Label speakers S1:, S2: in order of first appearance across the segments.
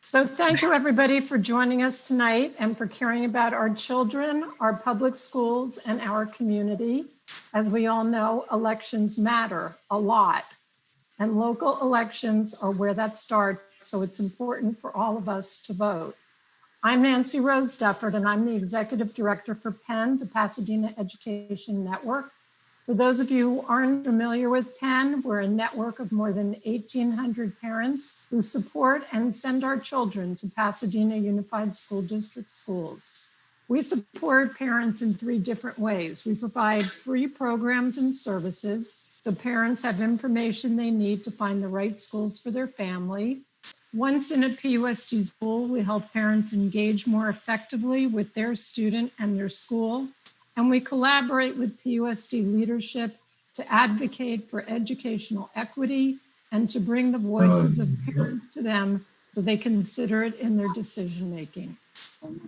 S1: So thank you everybody for joining us tonight and for caring about our children, our public schools, and our community. As we all know, elections matter a lot, and local elections are where that starts, so it's important for all of us to vote. I'm Nancy Rose Dufford, and I'm the Executive Director for PEN, the Pasadena Education Network. For those of you who aren't familiar with PEN, we're a network of more than 1,800 parents who support and send our children to Pasadena Unified School District schools. We support parents in 3 different ways. We provide free programs and services so parents have information they need to find the right schools for their family. Once in a PUSD school, we help parents engage more effectively with their student and their school. And we collaborate with PUSD leadership to advocate for educational equity and to bring the voices of parents to them so they consider it in their decision-making.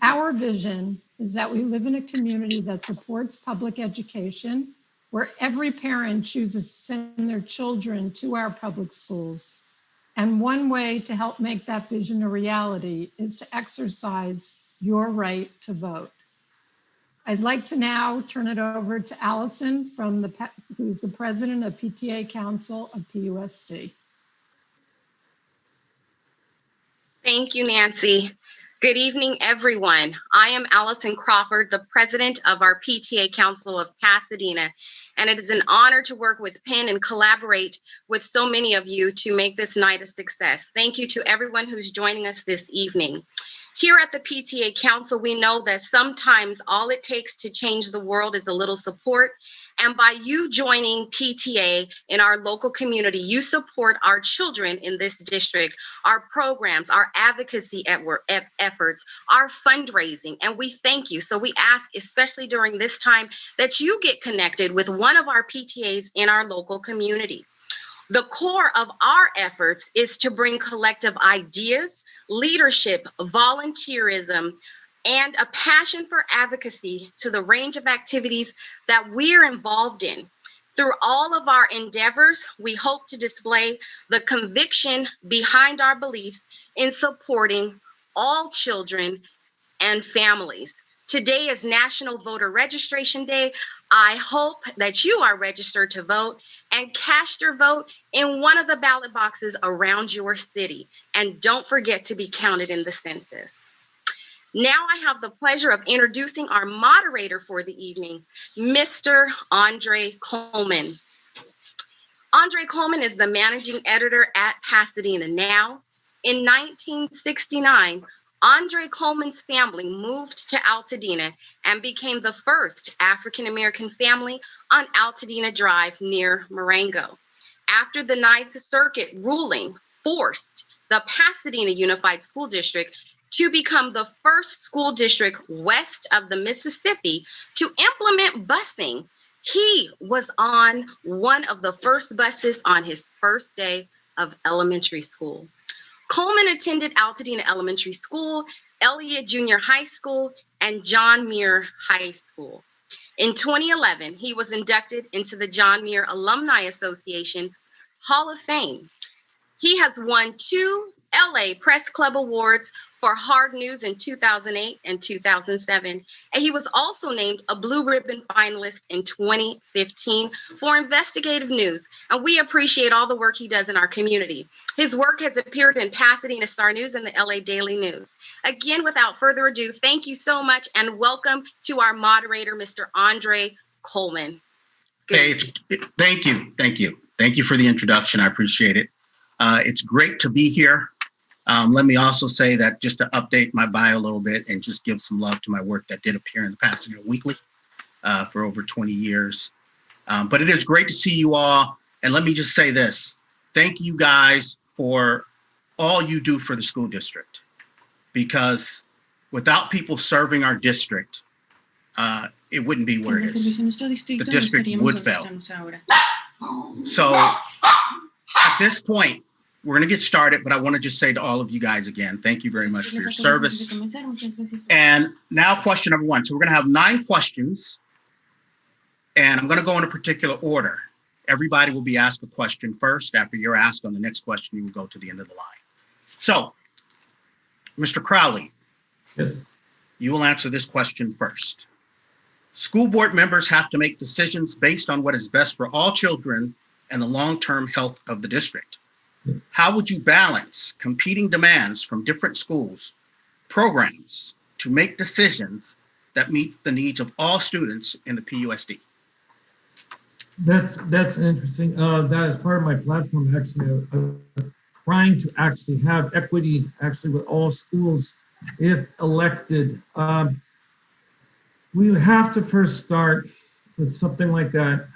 S1: Our vision is that we live in a community that supports public education, where every parent chooses to send their children to our public schools. And one way to help make that vision a reality is to exercise your right to vote. I'd like to now turn it over to Allison, who's the president of PTA Council of PUSD.
S2: Thank you, Nancy. Good evening, everyone. I am Allison Crawford, the president of our PTA Council of Pasadena, and it is an honor to work with PEN and collaborate with so many of you to make this night a success. Thank you to everyone who's joining us this evening. Here at the PTA Council, we know that sometimes all it takes to change the world is a little support. And by you joining PTA in our local community, you support our children in this district, our programs, our advocacy efforts, our fundraising, and we thank you. So we ask, especially during this time, that you get connected with one of our PTAs in our local community. The core of our efforts is to bring collective ideas, leadership, volunteerism, and a passion for advocacy to the range of activities that we're involved in. Through all of our endeavors, we hope to display the conviction behind our beliefs in supporting all children and families. Today is National Voter Registration Day. I hope that you are registered to vote and cast your vote in one of the ballot boxes around your city. And don't forget to be counted in the census. Now I have the pleasure of introducing our moderator for the evening, Mr. Andre Coleman. Andre Coleman is the managing editor at Pasadena Now. In 1969, Andre Coleman's family moved to Altadena and became the first African-American family on Altadena Drive near Marengo. After the Ninth Circuit ruling forced the Pasadena Unified School District to become the first school district west of the Mississippi to implement busing, he was on one of the first buses on his first day of elementary school. Coleman attended Altadena Elementary School, Elliott Junior High School, and John Muir High School. In 2011, he was inducted into the John Muir Alumni Association Hall of Fame. He has won 2 LA Press Club Awards for Hard News in 2008 and 2007. And he was also named a Blue Ribbon finalist in 2015 for investigative news. And we appreciate all the work he does in our community. His work has appeared in Pasadena Star News and the LA Daily News. Again, without further ado, thank you so much and welcome to our moderator, Mr. Andre Coleman.
S3: Hey, thank you. Thank you for the introduction. I appreciate it. It's great to be here. Let me also say that just to update my bio a little bit and just give some love to my work that did appear in the Pasadena Weekly for over 20 years. But it is great to see you all. And let me just say this. Thank you guys for all you do for the school district, because without people serving our district, it wouldn't be where it is. The district would fail. So at this point, we're going to get started, but I want to just say to all of you guys again, thank you very much for your service. And now question number 1. So we're going to have 9 questions, and I'm going to go in a particular order. Everybody will be asked a question first. After you're asked on the next question, you will go to the end of the line. So Mr. Crowley,
S4: Yes.
S3: you will answer this question first. School board members have to make decisions based on what is best for all children and the long-term health of the district. How would you balance competing demands from different schools, programs to make decisions that meet the needs of all students in the PUSD?
S4: That's interesting. That is part of my platform, actually, trying to actually have equity actually with all schools if elected. We would have to first start with something like that,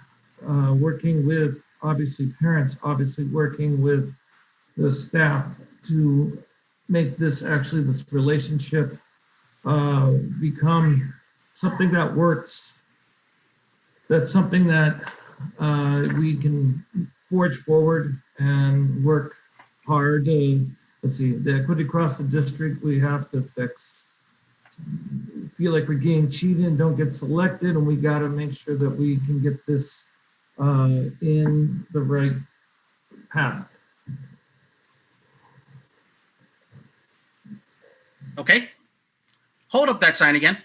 S4: working with obviously parents, obviously working with the staff to make this actually this relationship become something that works. That's something that we can forge forward and work hard. Let's see, the equity across the district we have to fix. Feel like we're getting cheated and don't get selected, and we got to make sure that we can get this in the right path.
S3: Okay. Hold up that sign again,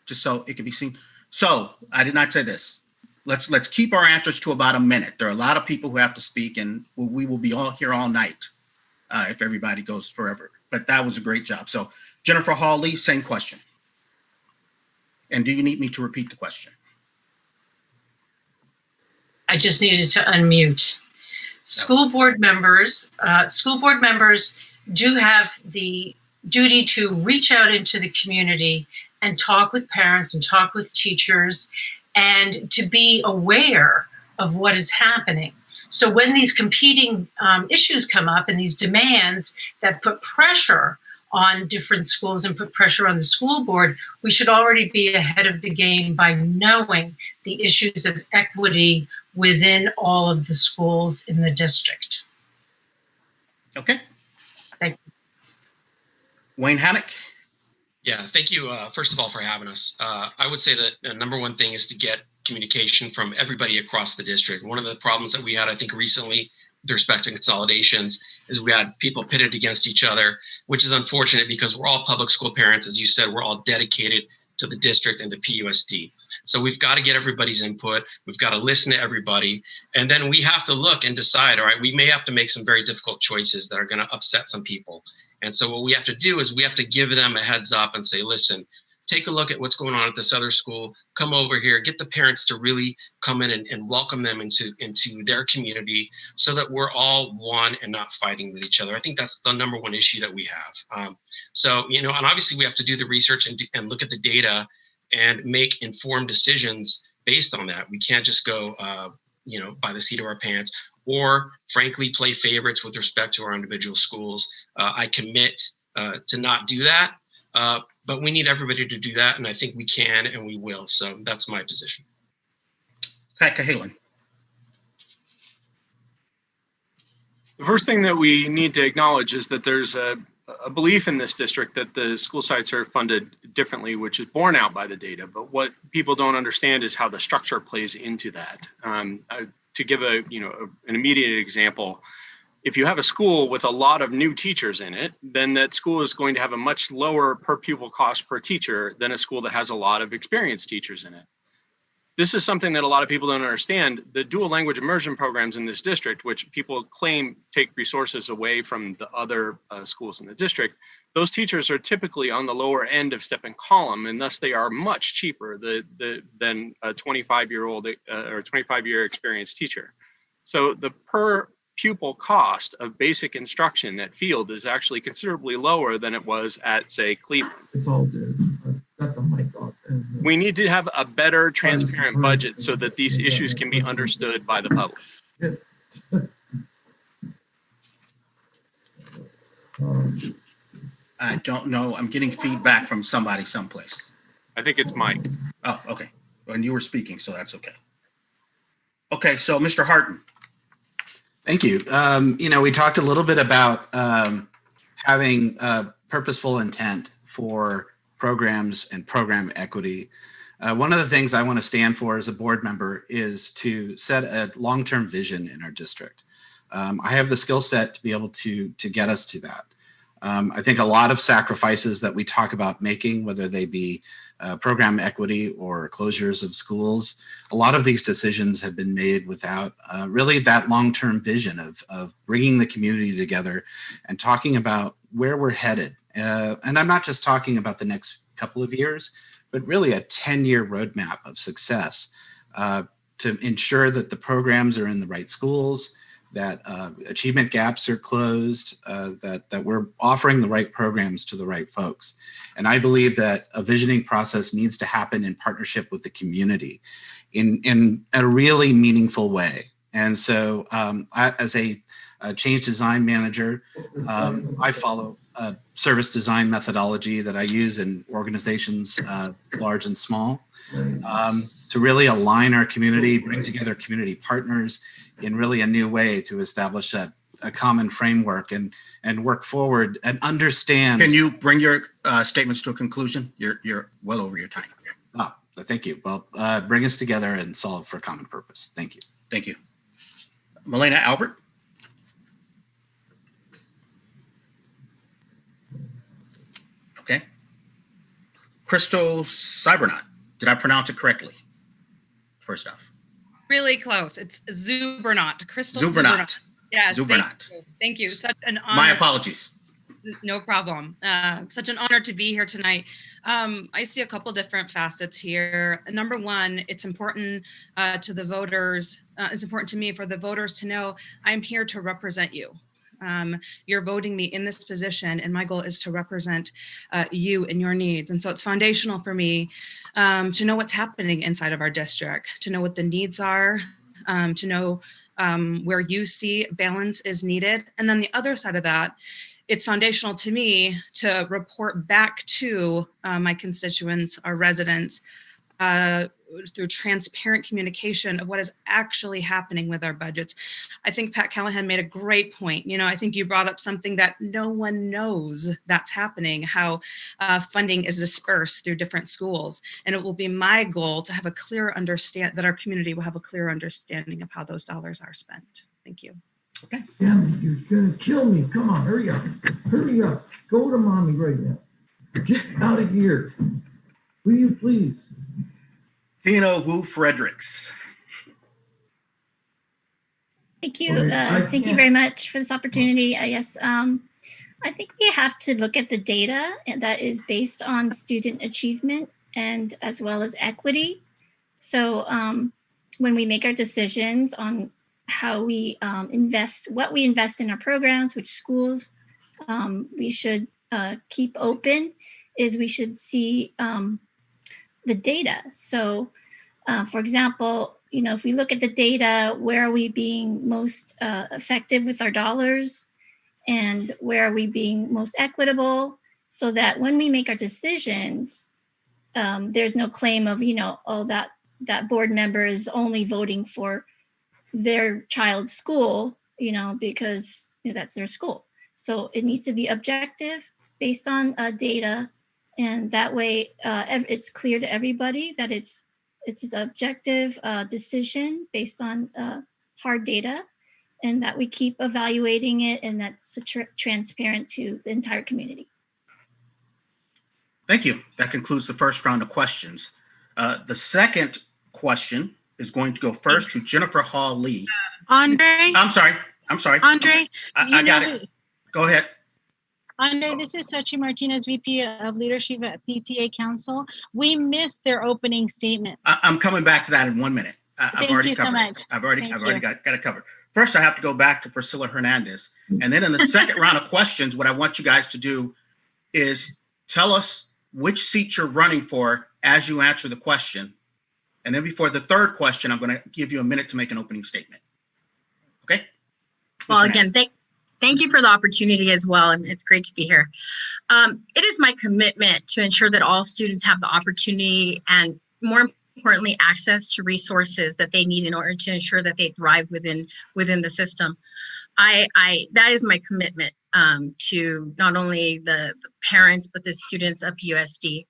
S3: just so it can be seen. So I did not say this. Let's keep our answers to about a minute. There are a lot of people who have to speak, and we will be all here all night if everybody goes forever. But that was a great job. So Jennifer Hawley, same question. And do you need me to repeat the question?
S5: I just needed to unmute. School board members do have the duty to reach out into the community and talk with parents and talk with teachers and to be aware of what is happening. So when these competing issues come up and these demands that put pressure on different schools and put pressure on the school board, we should already be ahead of the game by knowing the issues of equity within all of the schools in the district.
S3: Okay.
S5: Thank you.
S3: Wayne Hammock.
S6: Yeah, thank you, first of all, for having us. I would say that the number one thing is to get communication from everybody across the district. One of the problems that we had, I think, recently with respect to consolidations is we had people pitted against each other, which is unfortunate because we're all public school parents. As you said, we're all dedicated to the district and to PUSD. So we've got to get everybody's input. We've got to listen to everybody. And then we have to look and decide, all right, we may have to make some very difficult choices that are going to upset some people. And so what we have to do is we have to give them a heads up and say, listen, take a look at what's going on at this other school, come over here, get the parents to really come in and welcome them into their community so that we're all one and not fighting with each other. I think that's the number one issue that we have. So, and obviously we have to do the research and look at the data and make informed decisions based on that. We can't just go, by the seat of our pants or frankly play favorites with respect to our individual schools. I commit to not do that. But we need everybody to do that, and I think we can and we will. So that's my position.
S3: Pat Cahalan.
S7: The first thing that we need to acknowledge is that there's a belief in this district that the school sites are funded differently, which is borne out by the data. But what people don't understand is how the structure plays into that. To give an immediate example, if you have a school with a lot of new teachers in it, then that school is going to have a much lower per pupil cost per teacher than a school that has a lot of experienced teachers in it. This is something that a lot of people don't understand. The dual language immersion programs in this district, which people claim take resources away from the other schools in the district, those teachers are typically on the lower end of step and column, and thus they are much cheaper than a 25-year-old or 25-year experienced teacher. So the per pupil cost of basic instruction at Field is actually considerably lower than it was at, say, Cleveland.
S4: It's all good. I've got the mic off.
S7: We need to have a better transparent budget so that these issues can be understood by the public.
S3: I don't know. I'm getting feedback from somebody someplace.
S7: I think it's Mike.
S3: Oh, okay. And you were speaking, so that's okay. Okay, so Mr. Harton.
S8: Thank you. We talked a little bit about having purposeful intent for programs and program equity. One of the things I want to stand for as a board member is to set a long-term vision in our district. I have the skill set to be able to get us to that. I think a lot of sacrifices that we talk about making, whether they be program equity or closures of schools, a lot of these decisions have been made without really that long-term vision of bringing the community together and talking about where we're headed. And I'm not just talking about the next couple of years, but really a 10-year roadmap of success to ensure that the programs are in the right schools, that achievement gaps are closed, that we're offering the right programs to the right folks. And I believe that a visioning process needs to happen in partnership with the community in a really meaningful way. And so as a change design manager, I follow a service design methodology that I use in organizations large and small to really align our community, bring together community partners in really a new way to establish a common framework and work forward and understand.
S3: Can you bring your statements to a conclusion? You're well over your time.
S8: Thank you. Well, bring us together and solve for a common purpose. Thank you.
S3: Thank you. Melena Albert. Okay. Crystal Cybernaut. Did I pronounce it correctly? First off.
S9: Really close. It's Zubernaut. Crystal
S3: Zubernaut.
S9: Yes.
S3: Zubernaut.
S9: Thank you. Such an honor.
S3: My apologies.
S9: No problem. Such an honor to be here tonight. I see a couple different facets here. Number one, it's important to the voters. It's important to me for the voters to know I'm here to represent you. You're voting me in this position, and my goal is to represent you and your needs. And so it's foundational for me to know what's happening inside of our district, to know what the needs are, to know where you see balance is needed. And then the other side of that, it's foundational to me to report back to my constituents, our residents, through transparent communication of what is actually happening with our budgets. I think Pat Callahan made a great point. You know, I think you brought up something that no one knows that's happening, how funding is dispersed through different schools. And it will be my goal to have a clear understanding, that our community will have a clear understanding of how those dollars are spent. Thank you.
S3: Okay.
S4: Damn, you're gonna kill me. Come on, hurry up. Hurry up. Go to mommy right now. Get out of here. Will you please?
S3: Tina Wu Fredericks.
S10: Thank you. Thank you very much for this opportunity. Yes, I think we have to look at the data that is based on student achievement and as well as equity. So when we make our decisions on how we invest, what we invest in our programs, which schools we should keep open, is we should see the data. So for example, you know, if we look at the data, where are we being most effective with our dollars, and where are we being most equitable, so that when we make our decisions, there's no claim of, you know, oh, that board member is only voting for their child's school, you know, because you know, that's their school. So it needs to be objective based on data. And that way it's clear to everybody that it's an objective decision based on hard data, and that we keep evaluating it, and that's transparent to the entire community.
S3: Thank you. That concludes the first round of questions. The second question is going to go first to Jennifer Hall Lee.
S11: Andre?
S3: I'm sorry.
S11: Andre?
S3: I got it. Go ahead.
S11: Andre, this is Sachi Martinez, VP of Leadership at PTA Council. We missed their opening statement.
S3: I'm coming back to that in 1 minute. I've already covered it. I've already got it covered. First, I have to go back to Priscilla Hernandez. And then in the second round of questions, what I want you guys to do is tell us which seat you're running for as you answer the question. And then before the third question, I'm going to give you a minute to make an opening statement. Okay?
S2: Well, again, thank you for the opportunity as well, and it's great to be here. It is my commitment to ensure that all students have the opportunity and, more importantly, access to resources that they need in order to ensure that they thrive within the system. That is my commitment to not only the parents, but the students of PUSD.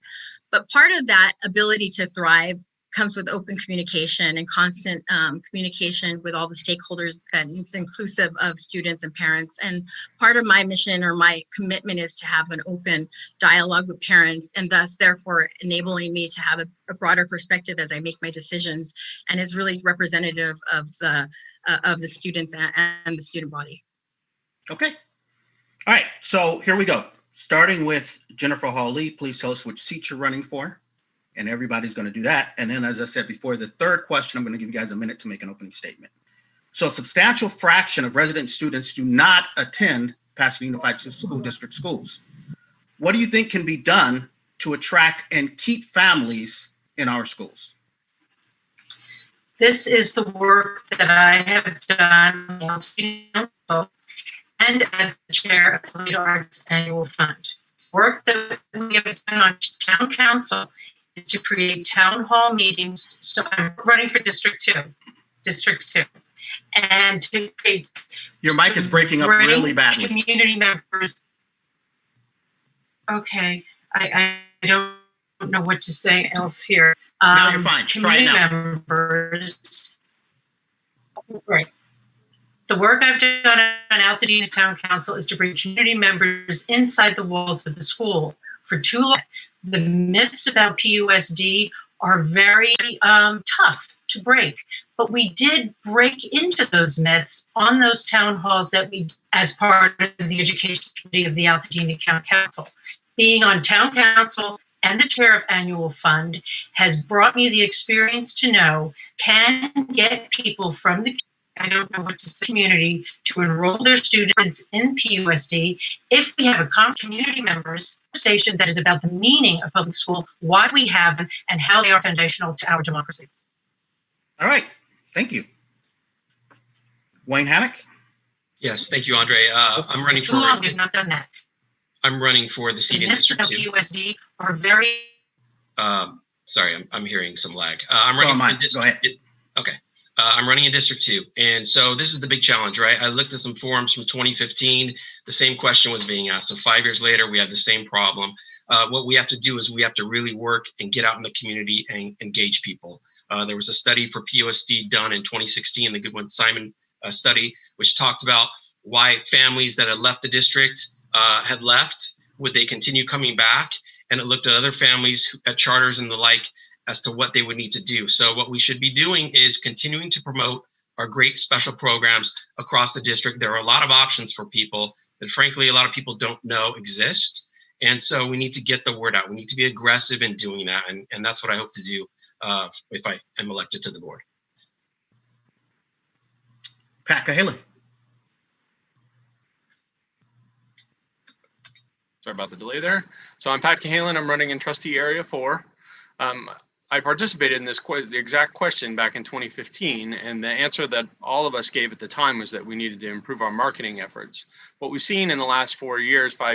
S2: But part of that ability to thrive
S12: comes with open communication and constant communication with all the stakeholders, and it's inclusive of students and parents. And part of my mission or my commitment is to have an open dialogue with parents, and thus therefore enabling me to have a broader perspective as I make my decisions, and is really representative of the students and the student body.
S3: Okay. All right. So here we go. Starting with Jennifer Hawley, please tell us which seat you're running for. And everybody's going to do that. And then, as I said before, the third question, I'm going to give you guys a minute to make an opening statement. So a substantial fraction of resident students do not attend Pasadena Unified School District schools. What do you think can be done to attract and keep families in our schools?
S5: This is the work that I have done and as the chair of the Leader Arts Annual Fund. Work that we have done on town council is to create town hall meetings. So I'm running for District 2. And to create.
S3: Your mic is breaking up really badly.
S5: Community members. Okay, I don't know what to say else here.
S3: Now you're fine. Try it now.
S5: Members. Right. The work I've done on Altadena Town Council is to bring community members inside the walls of the school. For too long, the myths about PUSD are very tough to break, but we did break into those myths on those town halls that we, as part of the education committee of the Altadena Town Council. Being on town council and the chair of annual fund has brought me the experience to know can get people from the community to enroll their students in PUSD if we have a community members conversation that is about the meaning of public school, why we have them, and how they are foundational to our democracy.
S3: All right, thank you. Wayne Hammock?
S6: Yes, thank you, Andre. I'm running for.
S5: Too long, we've not done that.
S6: I'm running for the seat in District 2.
S5: PUSD are very.
S6: Sorry, I'm hearing some lag.
S3: I'm running. Go ahead.
S6: Okay. I'm running in District 2. And so this is the big challenge, right? I looked at some forums from 2015. The same question was being asked. So 5 years later, we have the same problem. What we have to do is we have to really work and get out in the community and engage people. There was a study for PUSD done in 2016, the Goodwin-Simon study, which talked about why families that had left the district had left. Would they continue coming back? And it looked at other families at charters and the like as to what they would need to do. So what we should be doing is continuing to promote our great special programs across the district. There are a lot of options for people that frankly, a lot of people don't know exist. And so we need to get the word out. We need to be aggressive in doing that. And that's what I hope to do if I am elected to the board.
S3: Pat Cahalan.
S7: Sorry about the delay there. So I'm Pat Cahalan. I'm running in Trustee Area 4. I participated in this the exact question back in 2015, and the answer that all of us gave at the time was that we needed to improve our marketing efforts. What we've seen in the last 5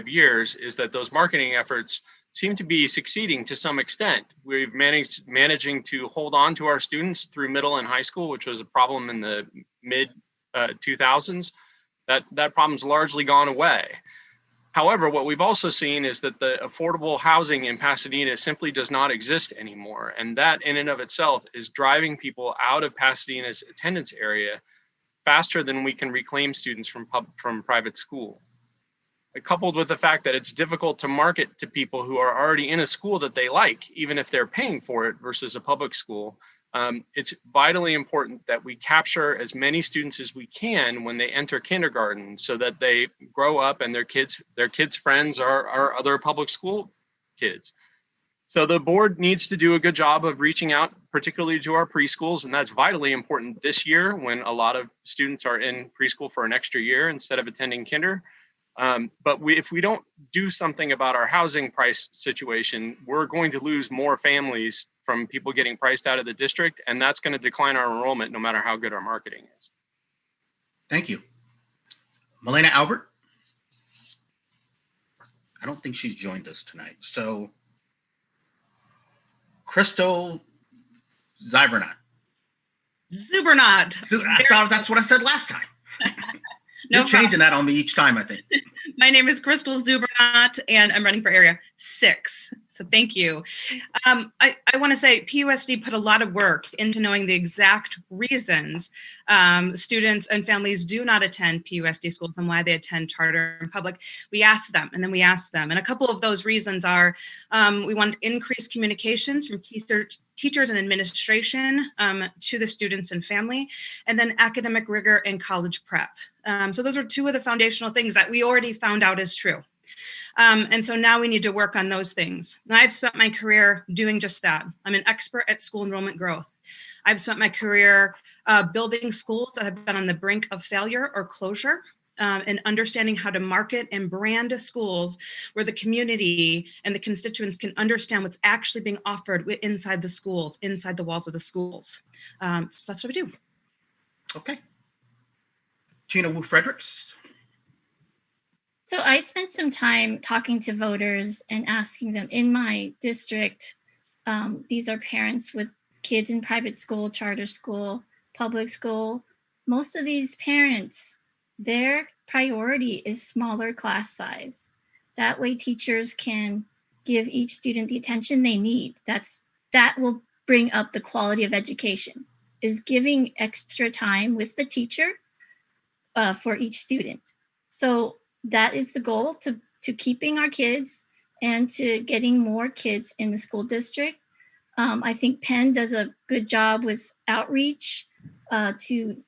S7: years, is that those marketing efforts seem to be succeeding to some extent. We've managing to hold on to our students through middle and high school, which was a problem in the mid 2000s. That problem's largely gone away. However, what we've also seen is that the affordable housing in Pasadena simply does not exist anymore. And that in and of itself is driving people out of Pasadena's attendance area faster than we can reclaim students from private school. Coupled with the fact that it's difficult to market to people who are already in a school that they like, even if they're paying for it versus a public school. It's vitally important that we capture as many students as we can when they enter kindergarten so that they grow up and their kids' friends are other public school kids. So the board needs to do a good job of reaching out, particularly to our preschools, and that's vitally important this year when a lot of students are in preschool for an extra year instead of attending kinder. But if we don't do something about our housing price situation, we're going to lose more families from people getting priced out of the district, and that's going to decline our enrollment no matter how good our marketing is.
S3: Thank you. Melena Albert? I don't think she's joined us tonight. So, Crystal Zybernot.
S9: Zubernot.
S3: I thought that's what I said last time. You're changing that on me each time, I think.
S9: My name is Crystal Zubernot. that, and I'm running for area 6. So thank you. I want to say PUSD put a lot of work into knowing the exact reasons students and families do not attend PUSD schools and why they attend charter and public. We asked them, and then we asked them. And a couple of those reasons are we want increased communications from teachers and administration to the students and family, and then academic rigor and college prep. So those are 2 of the foundational things that we already found out is true. And so now we need to work on those things. And I've spent my career doing just that. I'm an expert at school enrollment growth. I've spent my career building schools that have been on the brink of failure or closure, and understanding how to market and brand schools where the community and the constituents can understand what's actually being offered inside the schools, inside the walls of the schools. So that's what we do.
S3: Okay. Tina Wu Fredericks.
S10: So I spent some time talking to voters and asking them in my district, these are parents with kids in private school, charter school, public school. Most of these parents, their priority is smaller class size. That way teachers can give each student the attention they need. That will bring up the quality of education, is giving extra time with the teacher for each student. So that is the goal, to keeping our kids and to getting more kids in the school district. I think Penn does a good job with outreach to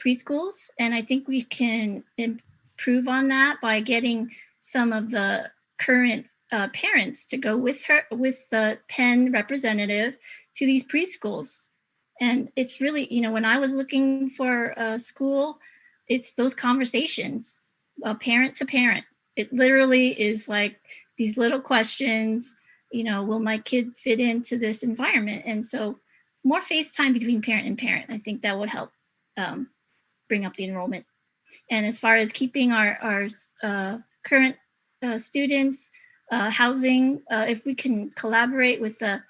S10: preschools, and I think we can improve on that by getting some of the current parents to go with the Penn representative to these preschools. And it's really, when I was looking for a school, it's those conversations, parent to parent. It literally is like these little questions, will my kid fit into this environment? And so more FaceTime between parent and parent, I think that would help bring up the enrollment. And as far as keeping our current students, housing, if we can collaborate with the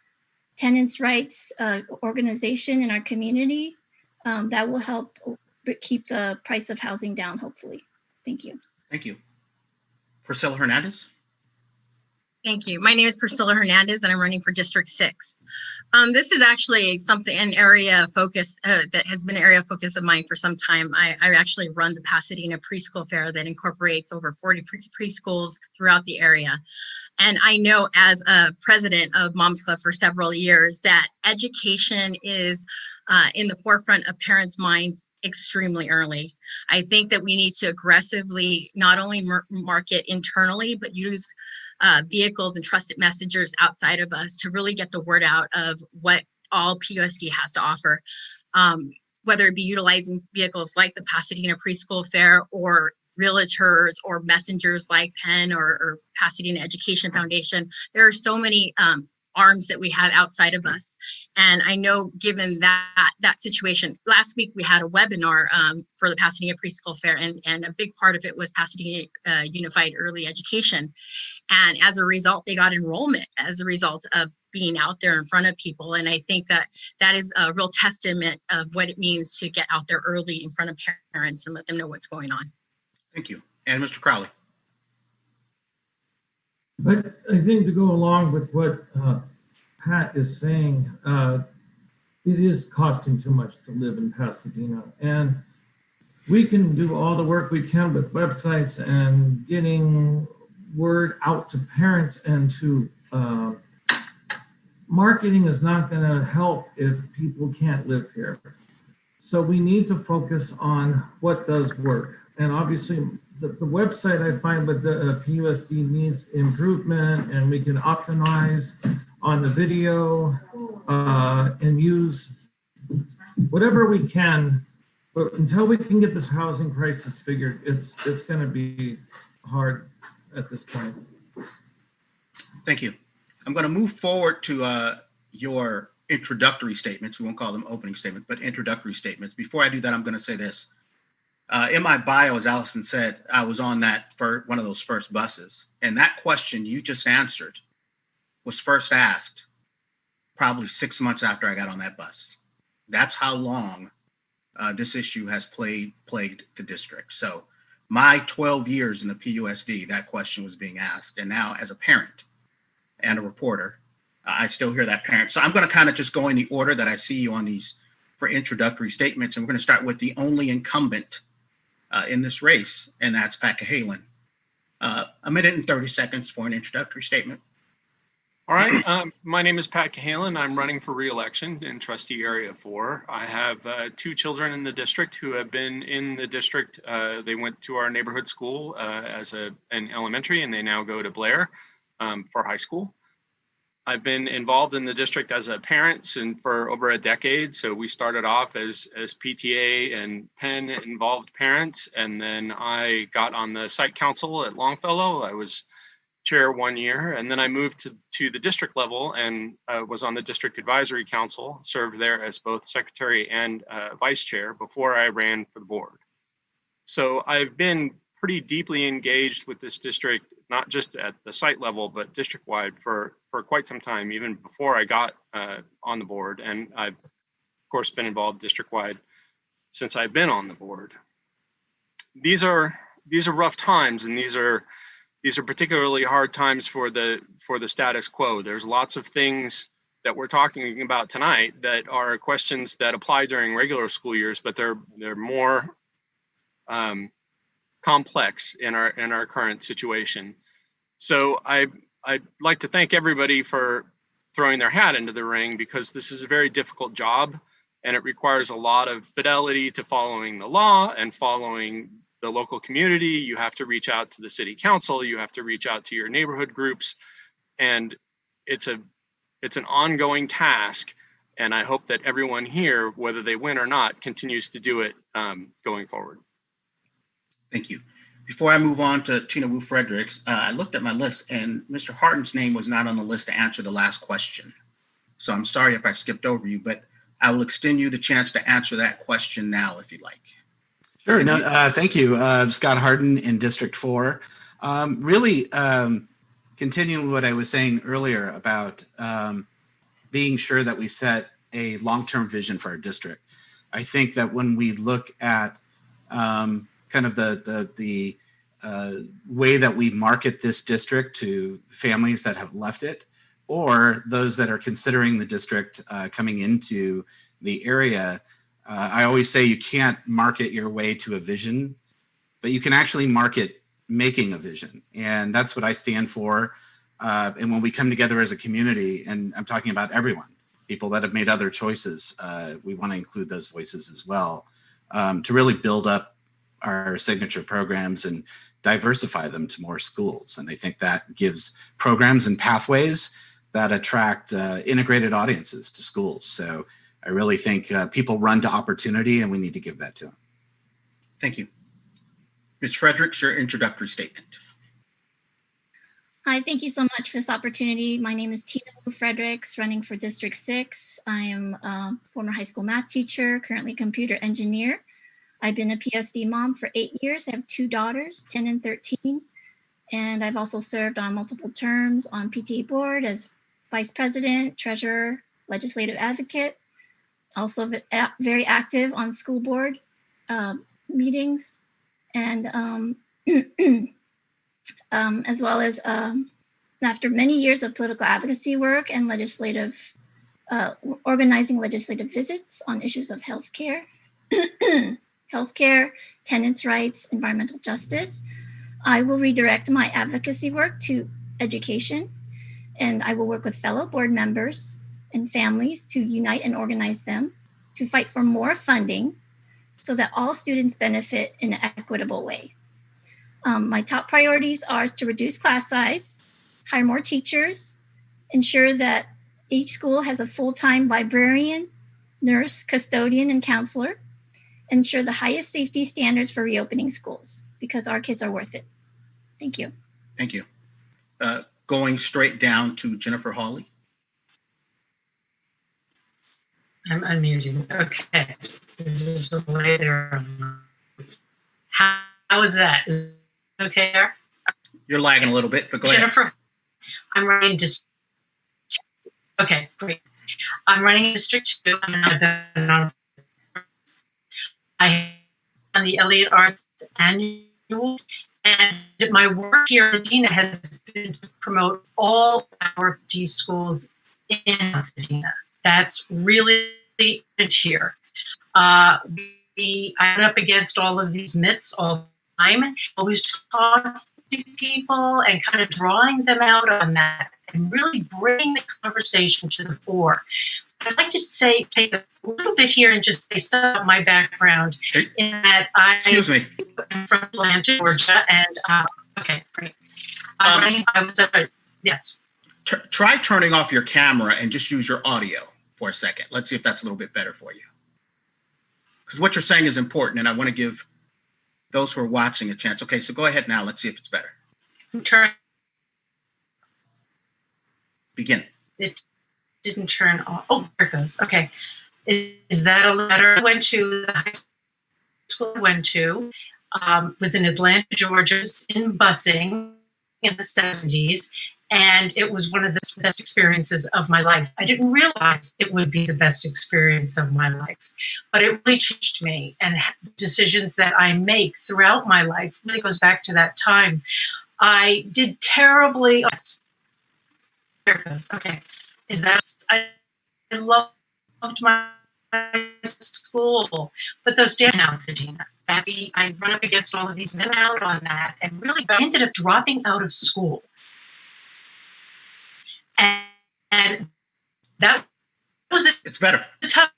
S10: tenants' rights organization in our community, that will help keep the price of housing down, hopefully. Thank you.
S3: Thank you. Priscilla Hernandez.
S12: Thank you. My name is Priscilla Hernandez, and I'm running for District 6. This is actually an area of focus that has been an area of focus of mine for some time. I actually run the Pasadena Preschool Fair that incorporates over 40 preschools throughout the area. And I know as a president of Moms Club for several years that education is in the forefront of parents' minds extremely early. I think that we need to aggressively not only market internally, but use vehicles and trusted messengers outside of us to really get the word out of what all PUSD has to offer, whether it be utilizing vehicles like the Pasadena Preschool Fair or realtors or messengers like Penn or Pasadena Education Foundation. There are so many arms that we have outside of us. And I know given that situation, last week we had a webinar for the Pasadena Preschool Fair, and a big part of it was Pasadena Unified Early Education. And as a result, they got enrollment as a result of being out there in front of people. And I think that is a real testament of what it means to get out there early in front of parents and let them know what's going on.
S3: Thank you. And Mr. Crowley.
S4: But I think to go along with what Pat is saying, it is costing too much to live in Pasadena. And we can do all the work we can with websites and getting word out to parents and to marketing is not going to help if people can't live here. So we need to focus on what does work. And obviously the website I find with the PUSD needs improvement, and we can optimize on the video and use whatever we can. But until we can get this housing crisis figured, it's going to be hard at this point.
S3: Thank you. I'm going to move forward to your introductory statements. We won't call them opening statements, but introductory statements. Before I do that, I'm going to say this. In my bio, as Allison said, I was on that for one of those first buses. And that question you just answered was first asked probably 6 months after I got on that bus. That's how long this issue has plagued the district. So my 12 years in the PUSD, that question was being asked. And now as a parent and a reporter, I still hear that parent. So I'm going to kind of just go in the order that I see you on these for introductory statements. And we're going to start with the only incumbent in this race, and that's Pat Cahalan. A minute and 30 seconds for an introductory statement.
S7: All right. My name is Pat Cahalan. I'm running for re-election in Trustee Area 4. I have 2 children in the district who have been in the district. They went to our neighborhood school as an elementary, and they now go to Blair for high school. I've been involved in the district as a parent for over a decade. So we started off as PTA and Penn involved parents. And then I got on the site council at Longfellow. I was chair 1 year. And then I moved to the district level and was on the district advisory council, served there as both secretary and vice chair before I ran for the board. So I've been pretty deeply engaged with this district, not just at the site level, but district-wide for quite some time, even before I got on the board. And I've, of course, been involved district-wide since I've been on the board. These are rough times, and these are particularly hard times for the status quo. There's lots of things that we're talking about tonight that are questions that apply during regular school years, but they're more complex in our current situation. So I'd like to thank everybody for throwing their hat into the ring, because this is a very difficult job and it requires a lot of fidelity to following the law and following the local community. You have to reach out to the city council, you have to reach out to your neighborhood groups, and it's an ongoing task. And I hope that everyone here, whether they win or not, continues to do it going forward.
S3: Thank you. Before I move on to Tina Wu Fredericks, I looked at my list and Mr. Harton's name was not on the list to answer the last question. So I'm sorry if I skipped over you, but I will extend you the chance to answer that question now if you'd like.
S8: Sure. No, thank you. Scott Harden in District 4. Really continuing what I was saying earlier about being sure that we set a long-term vision for our district. I think that when we look at kind of the way that we market this district to families that have left it, or those that are considering the district coming into the area, I always say you can't market your way to a vision, but you can actually market making a vision. And that's what I stand for. And when we come together as a community, and I'm talking about everyone, people that have made other choices, we want to include those voices as well, to really build up our signature programs and diversify them to more schools. And I think that gives programs and pathways that attract integrated audiences to schools. So I really think people run to opportunity, and we need to give that to them.
S3: Thank you. Ms. Fredericks, your introductory statement.
S10: Hi, thank you so much for this opportunity. My name is Tina Wu Fredericks, running for District 6. I am a former high school math teacher, currently computer engineer. I've been a PSD mom for 8 years. I have 2 daughters, 10 and 13. And I've also served on multiple terms on PTA board as vice president, treasurer, legislative advocate. Also very active on school board meetings, and as well as after many years of political advocacy work and legislative, organizing legislative visits on issues of healthcare, tenants' rights, environmental justice. I will redirect my advocacy work to education, and I will work with fellow board members and families to unite and organize them to fight for more funding so that all students benefit in an equitable way. My top priorities are to reduce class size, hire more teachers, ensure that each school has a full-time librarian, nurse, custodian, and counselor, ensure the highest safety standards for reopening schools, because our kids are worth it. Thank you.
S3: Thank you. Going straight down to Jennifer Hawley.
S5: I'm unmuting. Okay. This is the way there. How is that? Is it okay there?
S3: You're lagging a little bit, but go
S5: Jennifer,
S3: ahead.
S5: I'm running district. Okay, great. I'm running District 2. I on the Elliott Arts Annual And my work here at Pasadena has been to promote all our PTA schools in Pasadena. That's really it here. I'm up against all of these myths all the time, always talking to people and kind of drawing them out on that and really bringing the conversation to the fore. I'd like to take a little bit here and just say some of my background in that I'm from Atlanta, Georgia, and okay, great. Yes.
S3: Try turning off your camera and just use your audio for a second. Let's see if that's a little bit better for you. Because what you're saying is important, and I want to give those who are watching a chance. Okay, so go ahead now. Let's see if it's better. Begin.
S5: It didn't turn off. Oh, there it goes. Okay. Is that a letter? I went to the high school I went to, was in Atlanta, Georgia, in busing in the 70s. And it was one of the best experiences of my life. I didn't realize it would be the best experience of my life, but it really changed me. And the decisions that I make throughout my life really goes back to that time. I did terribly. There it goes. Okay. I loved my school, but those days now, Pasadena, I run up against all of these men out on that, and really I ended up dropping out of school. And that was
S3: it's better.
S5: A tough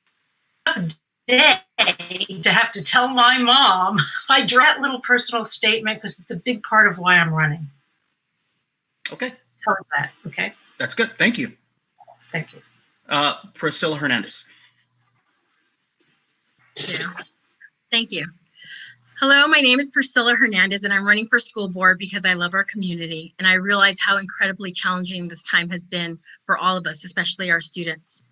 S5: day to have to tell my mom. I drew that little personal statement because it's a big part of why I'm running.
S3: Okay.
S5: Tell her that. Okay.
S3: That's good. Thank you.
S5: Thank you.
S3: Priscilla Hernandez.
S12: Yeah. Thank you. Hello, my name is Priscilla Hernandez, and I'm running for school board because I love our community, and I realize how incredibly challenging this time has been for all of us, especially our students.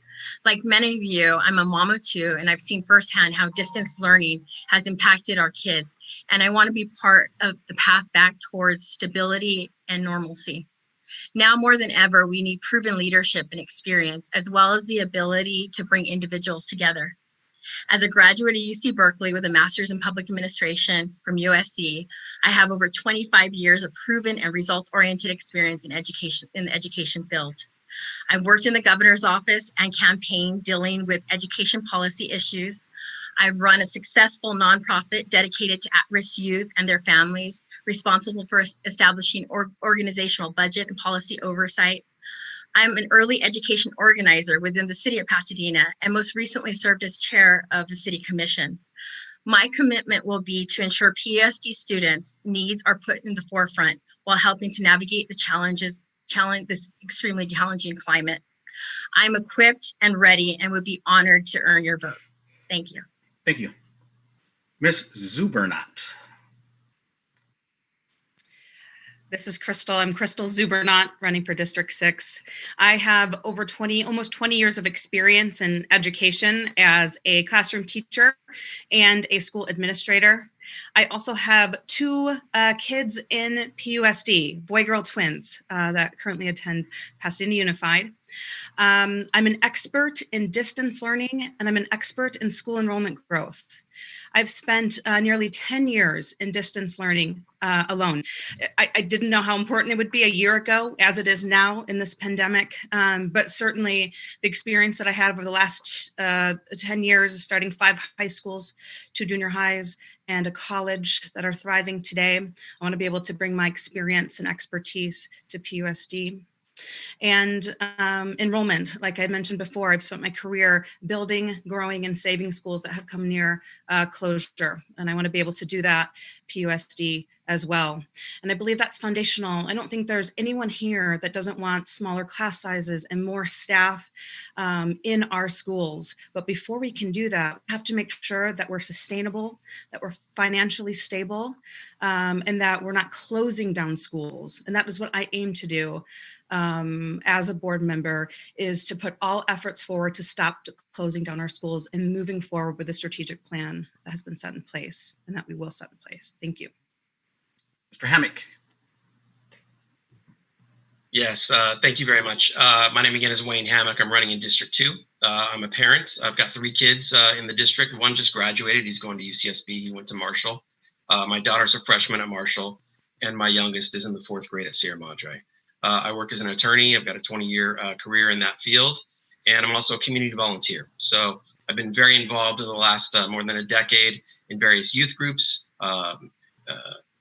S12: Like many of you, I'm a mom of two, and I've seen firsthand how distance learning has impacted our kids, and I want to be part of the path back towards stability and normalcy. Now more than ever, we need proven leadership and experience, as well as the ability to bring individuals together. As a graduate of UC Berkeley with a master's in public administration from USC, I have over 25 years of proven and results-oriented experience in the education field. I've worked in the governor's office and campaigned dealing with education policy issues. I've run a successful nonprofit dedicated to at-risk youth and their families, responsible for establishing organizational budget and policy oversight. I'm an early education organizer within the city of Pasadena, and most recently served as chair of the city commission. My commitment will be to ensure PUSD students' needs are put in the forefront while helping to navigate this extremely challenging climate. I'm equipped and ready and would be honored to earn your vote. Thank you.
S3: Thank you. Ms. Zubernat.
S9: This is Crystal. I'm Crystal Zubernat, running for District 6. I have over almost 20 years of experience in education as a classroom teacher and a school administrator. I also have two kids in PUSD, boy-girl twins, that currently attend Pasadena Unified. I'm an expert in distance learning, and I'm an expert in school enrollment growth. I've spent nearly 10 years in distance learning alone. I didn't know how important it would be a year ago as it is now in this pandemic, but certainly the experience that I had over the last 10 years, starting 5 high schools, 2 junior highs, and a college that are thriving today. I want to be able to bring my experience and expertise to PUSD. And enrollment, like I mentioned before, I've spent my career building, growing, and saving schools that have come near closure. And I want to be able to do that PUSD as well. And I believe that's foundational. I don't think there's anyone here that doesn't want smaller class sizes and more staff in our schools. But before we can do that, we have to make sure that we're sustainable, that we're financially stable, and that we're not closing down schools. And that is what I aim to do. As a board member, is to put all efforts forward to stop closing down our schools and moving forward with a strategic plan that has been set in place and that we will set in place. Thank you.
S3: Mr. Hammock.
S6: Yes, thank you very much. My name again is Wayne Hammock. I'm running in District 2. I'm a parent. I've got 3 kids in the district. One just graduated. He's going to UCSB. He went to Marshall. My daughter's a freshman at Marshall, and my youngest is in the 4th grade at Sierra Madre. I work as an attorney. I've got a 20-year career in that field, and I'm also a community volunteer. So I've been very involved in the last more than a decade in various youth groups,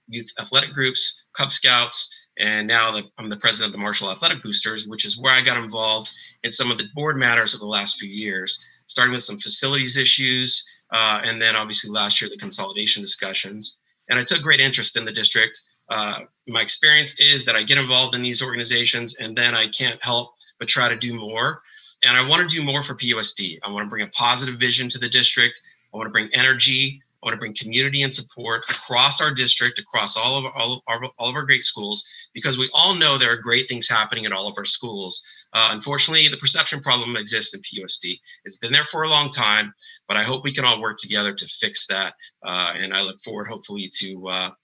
S6: youth athletic groups, Cub Scouts, and now I'm the president of the Marshall Athletic Boosters, which is where I got involved in some of the board matters of the last few years, starting with some facilities issues, and then obviously last year, the consolidation discussions. And I took great interest in the district. My experience is that I get involved in these organizations and then I can't help but try to do more. And I want to do more for PUSD. I want to bring a positive vision to the district. I want to bring energy. I want to bring community and support across our district, across all of our great schools, because we all know there are great things happening at all of our schools. Unfortunately, the perception problem exists in PUSD. It's been there for a long time, but I hope we can all work together to fix that. And I look forward, hopefully, to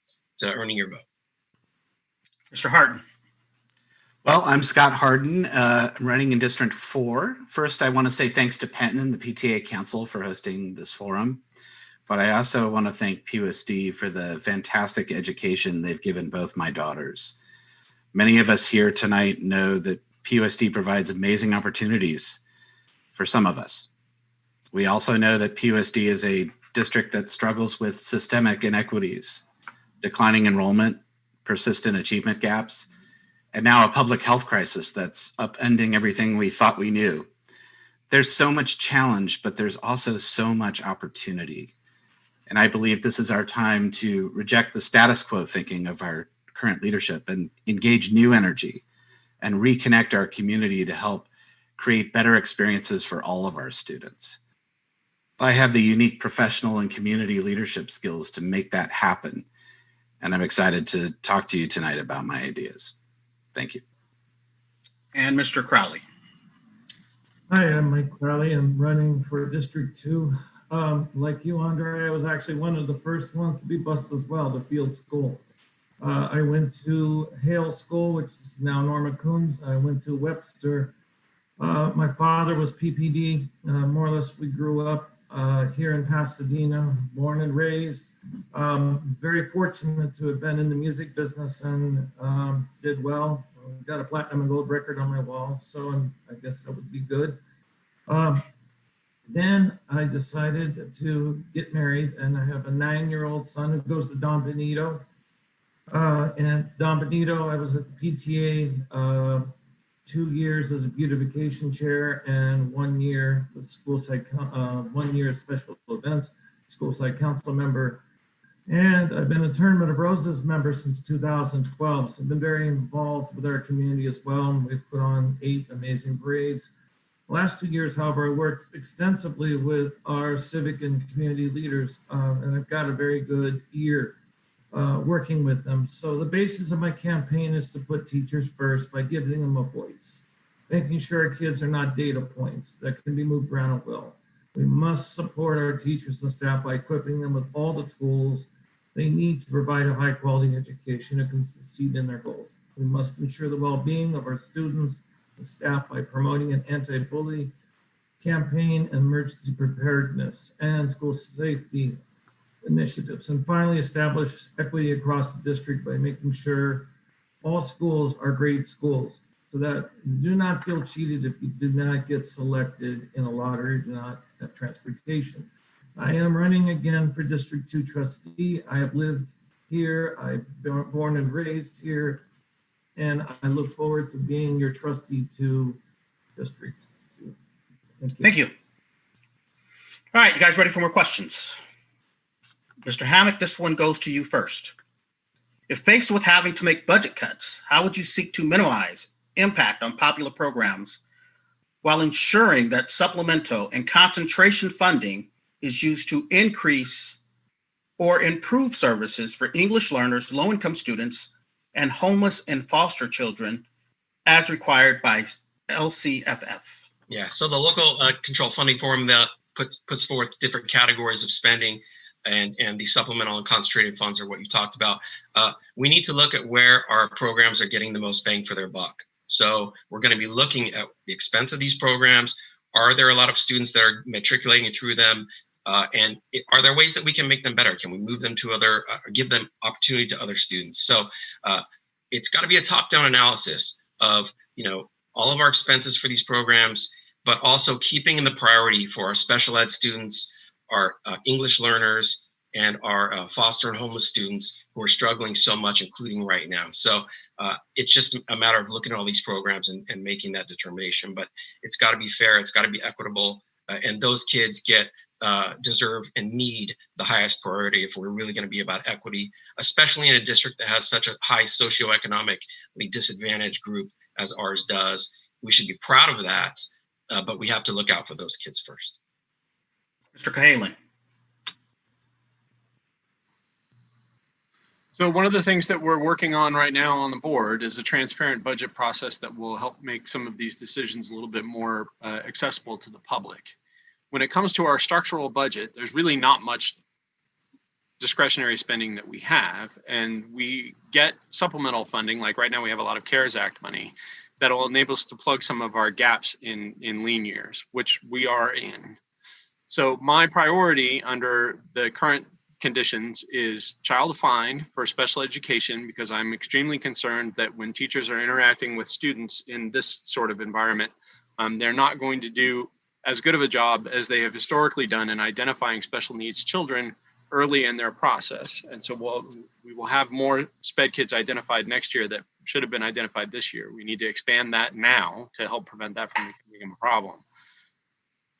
S6: earning your vote.
S3: Mr. Harden.
S8: Well, I'm Scott Harden, running in District 4. First, I want to say thanks to Penton and the PTA Council for hosting this forum. But I also want to thank PUSD for the fantastic education they've given both my daughters. Many of us here tonight know that PUSD provides amazing opportunities for some of us. We also know that PUSD is a district that struggles with systemic inequities, declining enrollment, persistent achievement gaps, and now a public health crisis that's upending everything we thought we knew. There's so much challenge, but there's also so much opportunity. And I believe this is our time to reject the status quo thinking of our current leadership and engage new energy and reconnect our community to help create better experiences for all of our students. I have the unique professional and community leadership skills to make that happen. And I'm excited to talk to you tonight about my ideas. Thank you.
S3: And Mr. Crowley.
S4: Hi, I'm Mike Crowley. I'm running for District 2. Like you, Andre, I was actually one of the first ones to be bused as well, the field school. I went to Hale School, which is now Norma Coombs. I went to Webster. My father was PPD. More or less, we grew up here in Pasadena, born and raised. Very fortunate to have been in the music business and did well. Got a platinum and gold record on my wall, so I guess that would be good. Then I decided to get married, and I have a 9-year-old son who goes to Don Benito. And Don Benito, I was at the PTA 2 years as a beautification chair and 1 year with school psych, 1 year special events, school psych council member. And I've been a Tournament of Roses member since 2012. So I've been very involved with our community as well. And we've put on 8 amazing parades. The last 2 years, however, I worked extensively with our civic and community leaders, and I've got a very good ear working with them. So the basis of my campaign is to put teachers first by giving them a voice, making sure our kids are not data points that can be moved around at will. We must support our teachers and staff by equipping them with all the tools they need to provide a high-quality education and can succeed in their goals. We must ensure the well-being of our students and staff by promoting an anti-bully campaign, emergency preparedness, and school safety initiatives. And finally, establish equity across the district by making sure all schools are great schools so that you do not feel cheated if you did not get selected in a lottery, do not have transportation. I am running again for District 2 trustee. I have lived here. I've been born and raised here. And I look forward to being your trustee to District 2.
S3: Thank you. All right, you guys ready for more questions? Mr. Hammock, this one goes to you first. If faced with having to make budget cuts, how would you seek to minimize impact on popular programs while ensuring that supplemental and concentration funding is used to increase or improve services for English learners, low-income students, and homeless and foster children as required by LCFF?
S6: Yeah, so the local control funding forum that puts forth different categories of spending, and the supplemental and concentrated funds are what you talked about. We need to look at where our programs are getting the most bang for their buck. So we're going to be looking at the expense of these programs. Are there a lot of students that are matriculating through them? And are there ways that we can make them better? Can we move them to other, give them opportunity to other students? So it's got to be a top-down analysis of, all of our expenses for these programs, but also keeping in the priority for our special ed students, our English learners, and our foster and homeless students who are struggling so much, including right now. So it's just a matter of looking at all these programs and making that determination. But it's got to be fair, it's got to be equitable, and those kids deserve and need the highest priority if we're really going to be about equity, especially in a district that has such a high socioeconomically disadvantaged group as ours does. We should be proud of that, but we have to look out for those kids first.
S3: Mr. Coleman.
S7: So one of the things that we're working on right now on the board is a transparent budget process that will help make some of these decisions a little bit more accessible to the public. When it comes to our structural budget, there's really not much discretionary spending that we have, and we get supplemental funding. Like right now we have a lot of CARES Act money that will enable us to plug some of our gaps in lean years, which we are in. So my priority under the current conditions is child find for special education, because I'm extremely concerned that when teachers are interacting with students in this sort of environment, they're not going to do as good of a job as they have historically done in identifying special needs children early in their process. And so we will have more SPED kids identified next year that should have been identified this year. We need to expand that now to help prevent that from becoming a problem.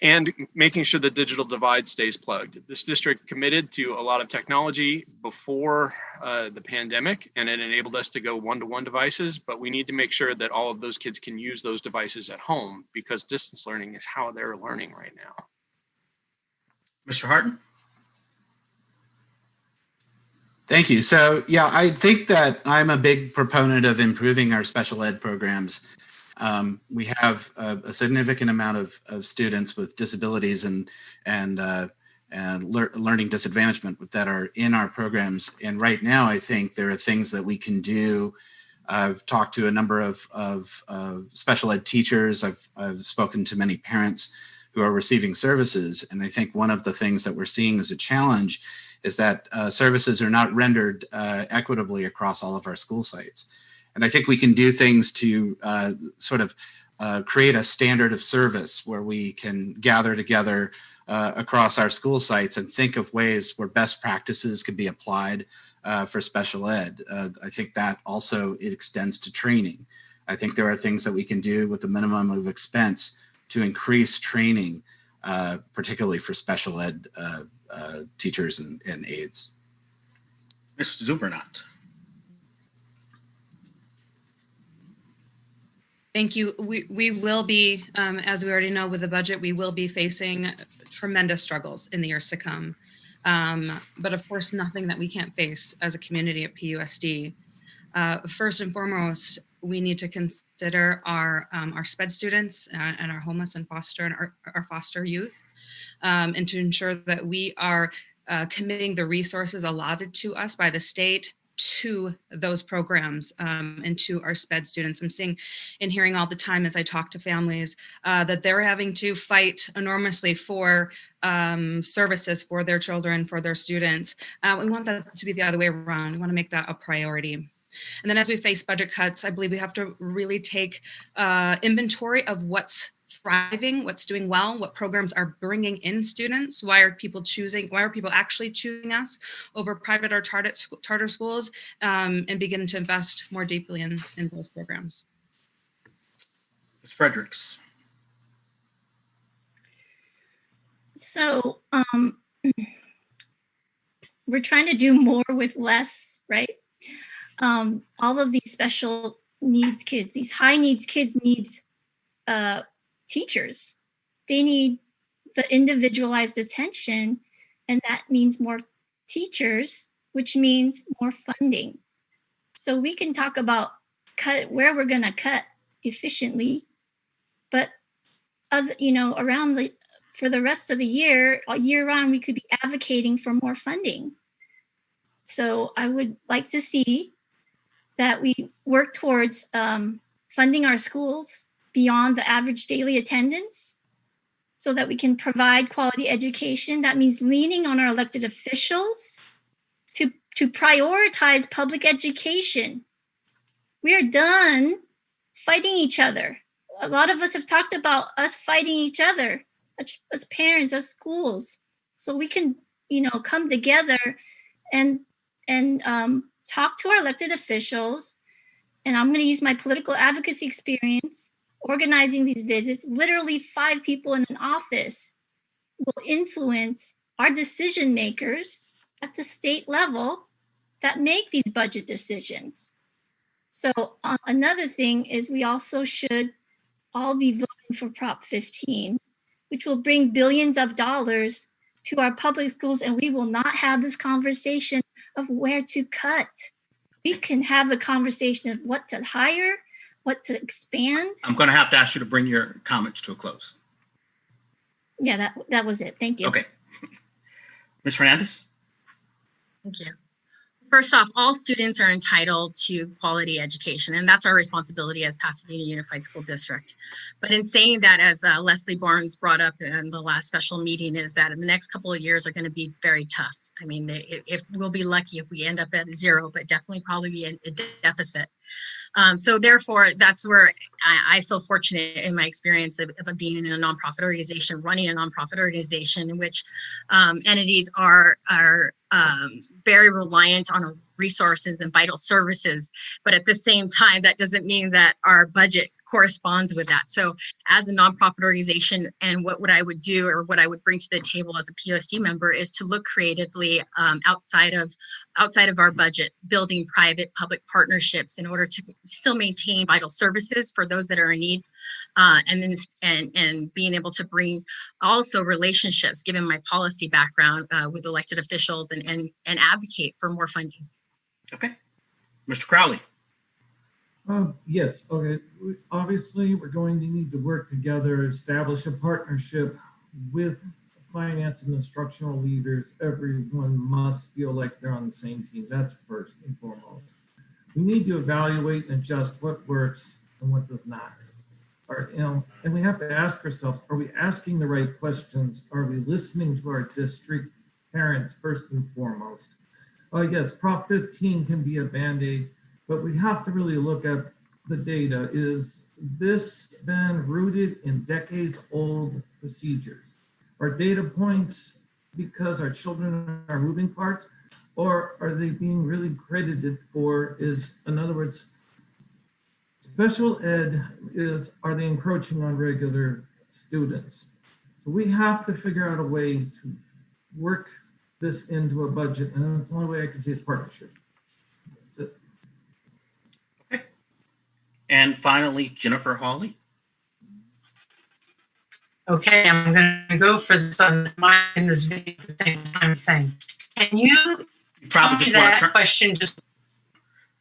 S7: And making sure the digital divide stays plugged. This district committed to a lot of technology before the pandemic, and it enabled us to go one-to-one devices, but we need to make sure that all of those kids can use those devices at home, because distance learning is how they're learning right now.
S3: Mr. Harton?
S8: Thank you. So yeah, I think that I'm a big proponent of improving our special ed programs. We have a significant amount of students with disabilities and learning disadvantagement that are in our programs. And right now, I think there are things that we can do. I've talked to a number of special ed teachers. I've spoken to many parents who are receiving services. And I think one of the things that we're seeing as a challenge is that services are not rendered equitably across all of our school sites. And I think we can do things to create a standard of service where we can gather together across our school sites and think of ways where best practices could be applied for special ed. I think that also it extends to training. I think there are things that we can do with the minimum of expense to increase training, particularly for special ed teachers and aides.
S3: Mr. Zupernot.
S9: Thank you. We will be, as we already know with the budget, we will be facing tremendous struggles in the years to come. But of course, nothing that we can't face as a community at PUSD. First and foremost, we need to consider our SPED students and our homeless and foster and our foster youth, and to ensure that we are committing the resources allotted to us by the state to those programs and to our SPED students. I'm seeing and hearing all the time as I talk to families that they're having to fight enormously for services for their children, for their students. We want that to be the other way around. We want to make that a priority. And then as we face budget cuts, I believe we have to really take inventory of what's thriving, what's doing well, what programs are bringing in students, why are people actually choosing us over private or charter schools, and begin to invest more deeply in those programs.
S3: Ms. Fredericks.
S10: So we're trying to do more with less, right? All of these special needs kids, these high needs kids needs teachers. They need the individualized attention, and that means more teachers, which means more funding. So we can talk about where we're going to cut efficiently, but for the rest of the year, all year round, we could be advocating for more funding. So I would like to see that we work towards funding our schools beyond the average daily attendance, so that we can provide quality education. That means leaning on our elected officials to prioritize public education. We are done fighting each other. A lot of us have talked about us fighting each other, as parents, as schools, so we can, come together and talk to our elected officials. And I'm going to use my political advocacy experience organizing these visits. Literally 5 people in an office will influence our decision makers at the state level that make these budget decisions. So another thing is we also should all be voting for Prop 15, which will bring billions of dollars to our public schools, and we will not have this conversation of where to cut. We can have the conversation of what to hire, what to expand.
S3: I'm going to have to ask you to bring your comments to a close.
S10: Yeah, that was it. Thank you.
S3: Okay. Ms. Hernandez?
S12: Thank you. First off, all students are entitled to quality education, and that's our responsibility as Pasadena Unified School District. But in saying that, as Leslie Barnes brought up in the last special meeting, is that in the next couple of years are going to be very tough. I mean, if we'll be lucky if we end up at 0, but definitely probably be a deficit. So therefore, that's where I feel fortunate in my experience of being in a nonprofit organization, running a nonprofit organization in which entities are very reliant on resources and vital services. But at the same time, that doesn't mean that our budget corresponds with that. So as a nonprofit organization, and what I would do, or what I would bring to the table as a POSD member, is to look creatively outside of our budget, building private public partnerships in order to still maintain vital services for those that are in need, and being able to bring also relationships, given my policy background, with elected officials and advocate for more funding.
S3: Okay. Mr. Crowley?
S4: Yes. Okay. Obviously, we're going to need to work together, establish a partnership with finance and instructional leaders. Everyone must feel like they're on the same team. That's first and foremost. We need to evaluate and adjust what works and what does not. And we have to ask ourselves, are we asking the right questions? Are we listening to our district parents first and foremost? Yes, Prop 15 can be a Band-Aid, but we have to really look at the data. Is this then rooted in decades-old procedures? Are data points because our children are moving parts, or are they being really credited for? In other words, special ed are they encroaching on regular students? So we have to figure out a way to work this into a budget, and that's the only way I can see is partnership. That's it.
S3: Okay. And finally, Jennifer Hawley.
S5: Okay, I'm going to go for this on this video at the same time thing. Can you
S3: probably just want to
S5: question?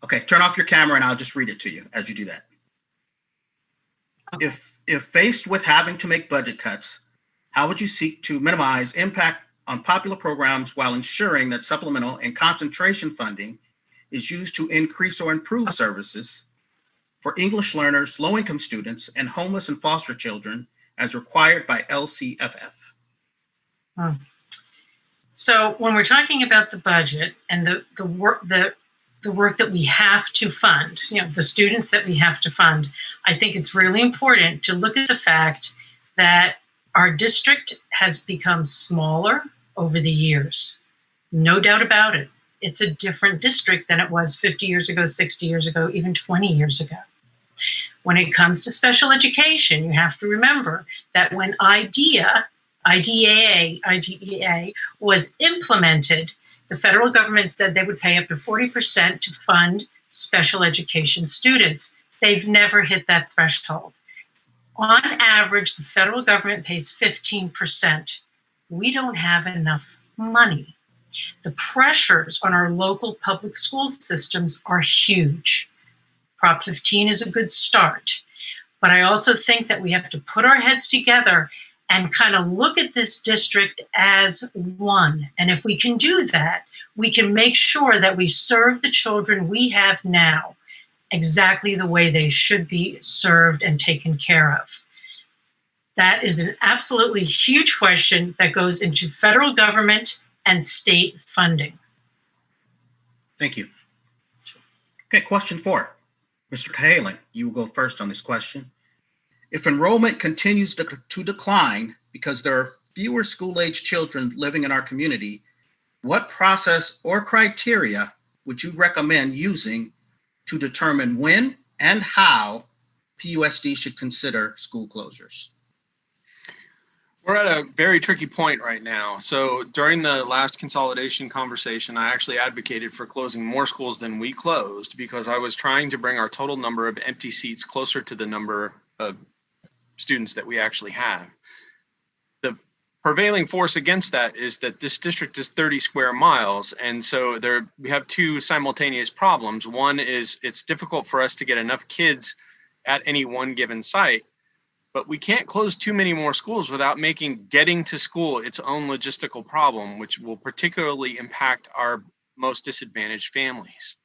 S3: Okay, turn off your camera and I'll just read it to you as you do that. Okay. If faced with having to make budget cuts, how would you seek to minimize impact on popular programs while ensuring that supplemental and concentration funding is used to increase or improve services for English learners, low-income students, and homeless and foster children as required by LCFF?
S5: So when we're talking about the budget and the work that we have to fund, the students that we have to fund, I think it's really important to look at the fact that our district has become smaller over the years. No doubt about it. It's a different district than it was 50 years ago, 60 years ago, even 20 years ago. When it comes to special education, you have to remember that when IDEA was implemented, the federal government said they would pay up to 40% to fund special education students. They've never hit that threshold. On average, the federal government pays 15%. We don't have enough money. The pressures on our local public school systems are huge. Prop 15 is a good start. But I also think that we have to put our heads together and kind of look at this district as one. And if we can do that, we can make sure that we serve the children we have now exactly the way they should be served and taken care of. That is an absolutely huge question that goes into federal government and state funding.
S3: Thank you. Okay, question 4. Mr. Cahalan, you will go first on this question. If enrollment continues to decline because there are fewer school-age children living in our community, what process or criteria would you recommend using to determine when and how PUSD should consider school closures?
S7: We're at a very tricky point right now. So during the last consolidation conversation, I actually advocated for closing more schools than we closed because I was trying to bring our total number of empty seats closer to the number of students that we actually have. The prevailing force against that is that this district is 30 square miles. And so we have two simultaneous problems. One is it's difficult for us to get enough kids at any one given site. But we can't close too many more schools without making getting to school its own logistical problem, which will particularly impact our most disadvantaged families.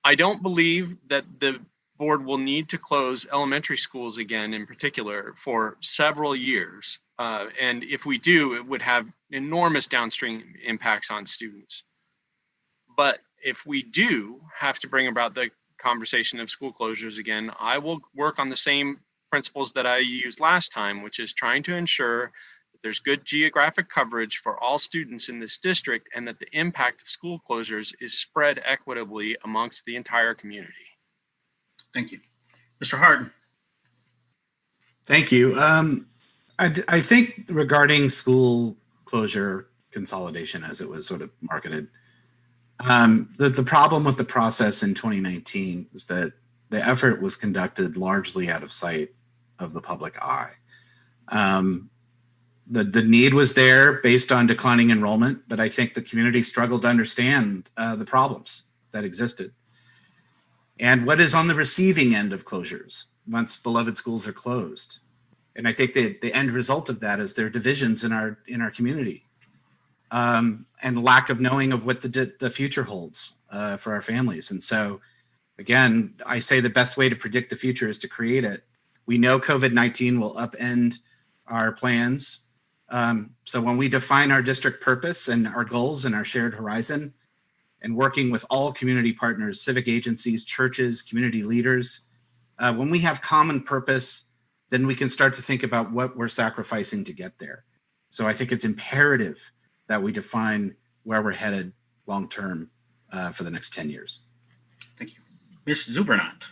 S7: I don't believe that the board will need to close elementary schools again in particular for several years. And if we do, it would have enormous downstream impacts on students. But if we do have to bring about the conversation of school closures again, I will work on the same principles that I used last time, which is trying to ensure that there's good geographic coverage for all students in this district and that the impact of school closures is spread equitably amongst the entire community.
S3: Thank you. Mr. Harden.
S8: Thank you. I think regarding school closure consolidation, as it was sort of marketed, the problem with the process in 2019 is that the effort was conducted largely out of sight of the public eye. The need was there based on declining enrollment, but I think the community struggled to understand the problems that existed. And what is on the receiving end of closures once beloved schools are closed? And I think the end result of that is there are divisions in our community and lack of knowing of what the future holds for our families. And so, again, I say the best way to predict the future is to create it. We know COVID-19 will upend our plans. So when we define our district purpose and our goals and our shared horizon, and working with all community partners, civic agencies, churches, community leaders, when we have common purpose, then we can start to think about what we're sacrificing to get there. So I think it's imperative that we define where we're headed long-term for the next 10 years.
S3: Thank you. Ms. Zubernat.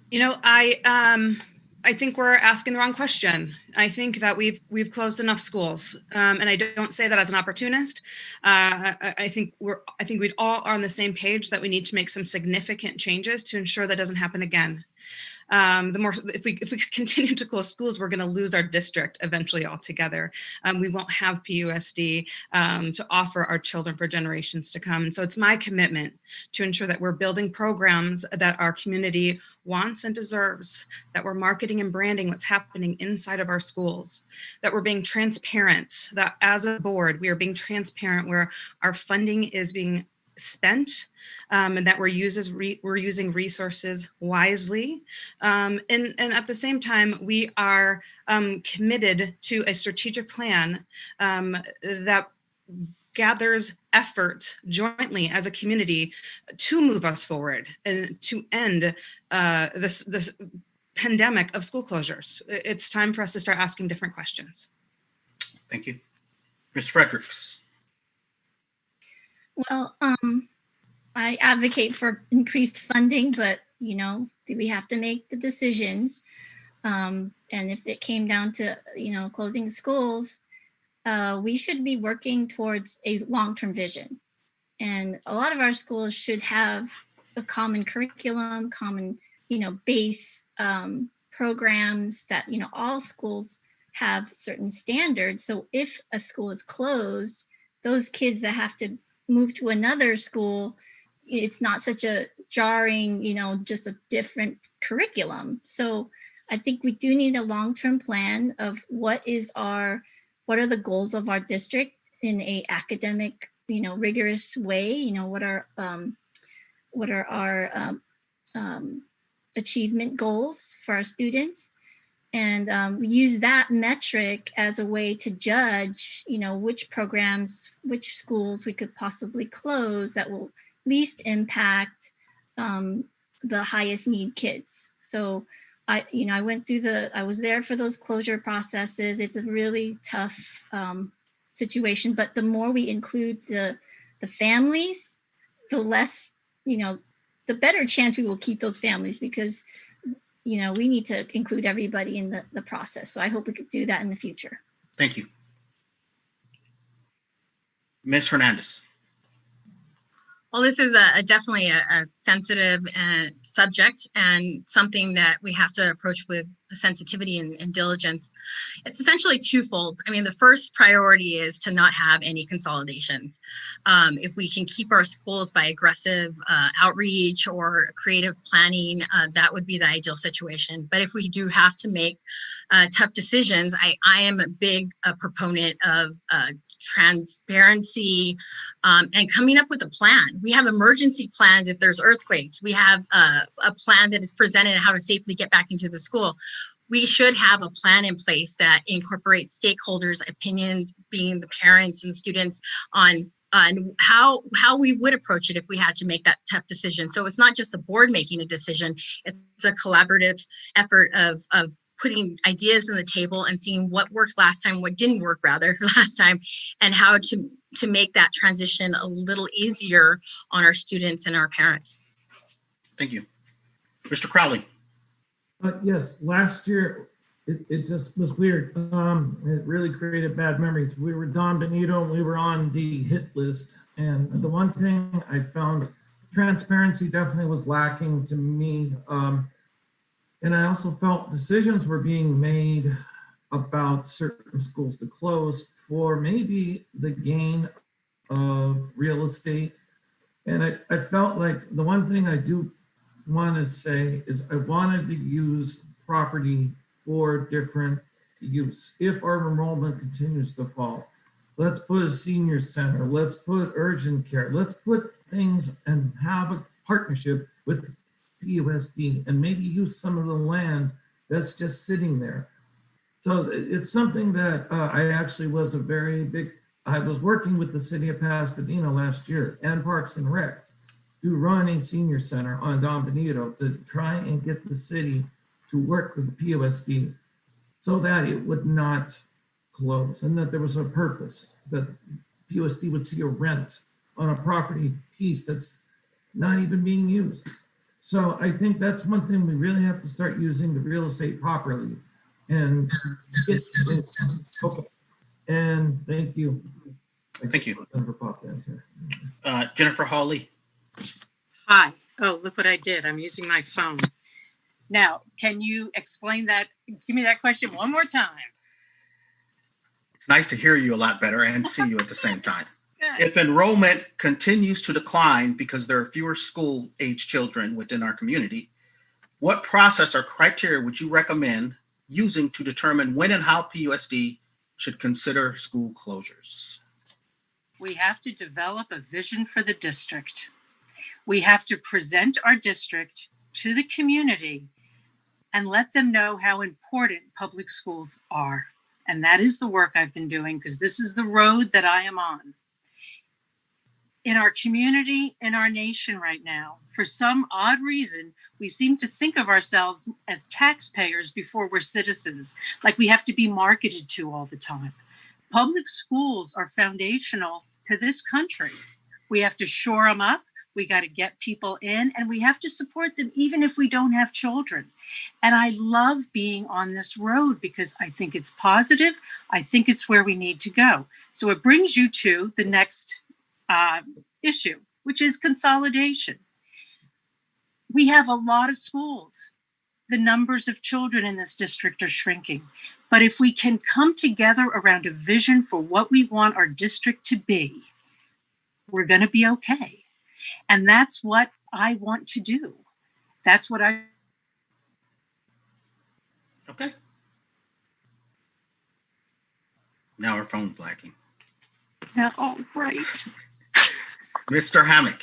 S9: You know, I think we're asking the wrong question. I think that we've closed enough schools, and I don't say that as an opportunist. I think we all are on the same page that we need to make some significant changes to ensure that doesn't happen again. If we continue to close schools, we're going to lose our district eventually altogether. We won't have PUSD to offer our children for generations to come. And so it's my commitment to ensure that we're building programs that our community wants and deserves, that we're marketing and branding what's happening inside of our schools, that we're being transparent, that as a board, we are being transparent where our funding is being spent, and that we're using resources wisely. And at the same time, we are committed to a strategic plan that gathers effort jointly as a community to move us forward and to end this pandemic of school closures. It's time for us to start asking different questions.
S3: Thank you. Ms. Fredericks.
S10: Well, I advocate for increased funding, but we have to make the decisions. And if it came down to closing schools, we should be working towards a long-term vision. And a lot of our schools should have a common curriculum, common base programs that all schools have certain standards. So if a school is closed, those kids that have to move to another school, it's not such a jarring, just a different curriculum. So I think we do need a long-term plan of what are the goals of our district in a academic, rigorous way. What are our achievement goals for our students. And we use that metric as a way to judge, which programs, which schools we could possibly close that will least impact the highest need kids. So I was there for those closure processes. It's a really tough situation, but the more we include the families, the less, the better chance we will keep those families, because we need to include everybody in the process. So I hope we could do that in the future.
S3: Thank you. Ms. Hernandez.
S12: Well, this is definitely a sensitive subject, and something that we have to approach with sensitivity and diligence. It's essentially twofold. I mean, the first priority is to not have any consolidations. If we can keep our schools by aggressive outreach or creative planning, that would be the ideal situation. But if we do have to make tough decisions, I am a big proponent of transparency and coming up with a plan. We have emergency plans if there's earthquakes. We have a plan that is presented on how to safely get back into the school. We should have a plan in place that incorporates stakeholders' opinions, being the parents and the students, on how we would approach it if we had to make that tough decision. So it's not just the board making a decision, it's a collaborative effort of putting ideas on the table and seeing what worked last time, what didn't work rather last time, and how to make that transition a little easier on our students and our parents.
S3: Thank you. Mr. Crowley.
S4: Yes, last year, it just was weird. It really created bad memories. We were Don Benito, and we were on the hit list. And the one thing I found, transparency definitely was lacking to me. And I also felt decisions were being made about certain schools to close for maybe the gain of real estate. And I felt like the one thing I do want to say is I wanted to use property for different use. If our enrollment continues to fall, let's put a senior center, let's put urgent care, let's put things and have a partnership with Pusd and maybe use some of the land that's just sitting there. So it's something that I actually was I was working with the city of Pasadena last year and Parks and Rec to run a senior center on Don Benito to try and get the city to work with the Pusd so that it would not close, and that there was a purpose, that Pusd would see a rent on a property piece that's not even being used. So I think that's one thing we really have to start using the real estate properly. And okay. And thank you.
S3: Thank you.
S4: Jennifer
S3: Hawley.
S13: Hi. Oh, look what I did. I'm using my phone. Now, can you explain that? Give me that question one more time.
S3: It's nice to hear you a lot better and see you at the same time. If enrollment continues to decline because there are fewer school-age children within our community, what process or criteria would you recommend using to determine when and how Pusd should consider school closures?
S13: We have to develop a vision for the district. We have to present our district to the community and let them know how important public schools are. And that is the work I've been doing, because this is the road that I am on. In our community, in our nation right now, for some odd reason, we seem to think of ourselves as taxpayers before we're citizens, like we have to be marketed to all the time. Public schools are foundational to this country. We have to shore them up. We got to get people in, and we have to support them even if we don't have children. And I love being on this road because I think it's positive. I think it's where we need to go. So it brings you to the next issue, which is consolidation. We have a lot of schools. The numbers of children in this district are shrinking. But if we can come together around a vision for what we want our district to be, we're going to be okay. And that's what I want to do. That's what I...
S3: Okay. Now our phone's lacking.
S13: All right.
S3: Mr. Hammock.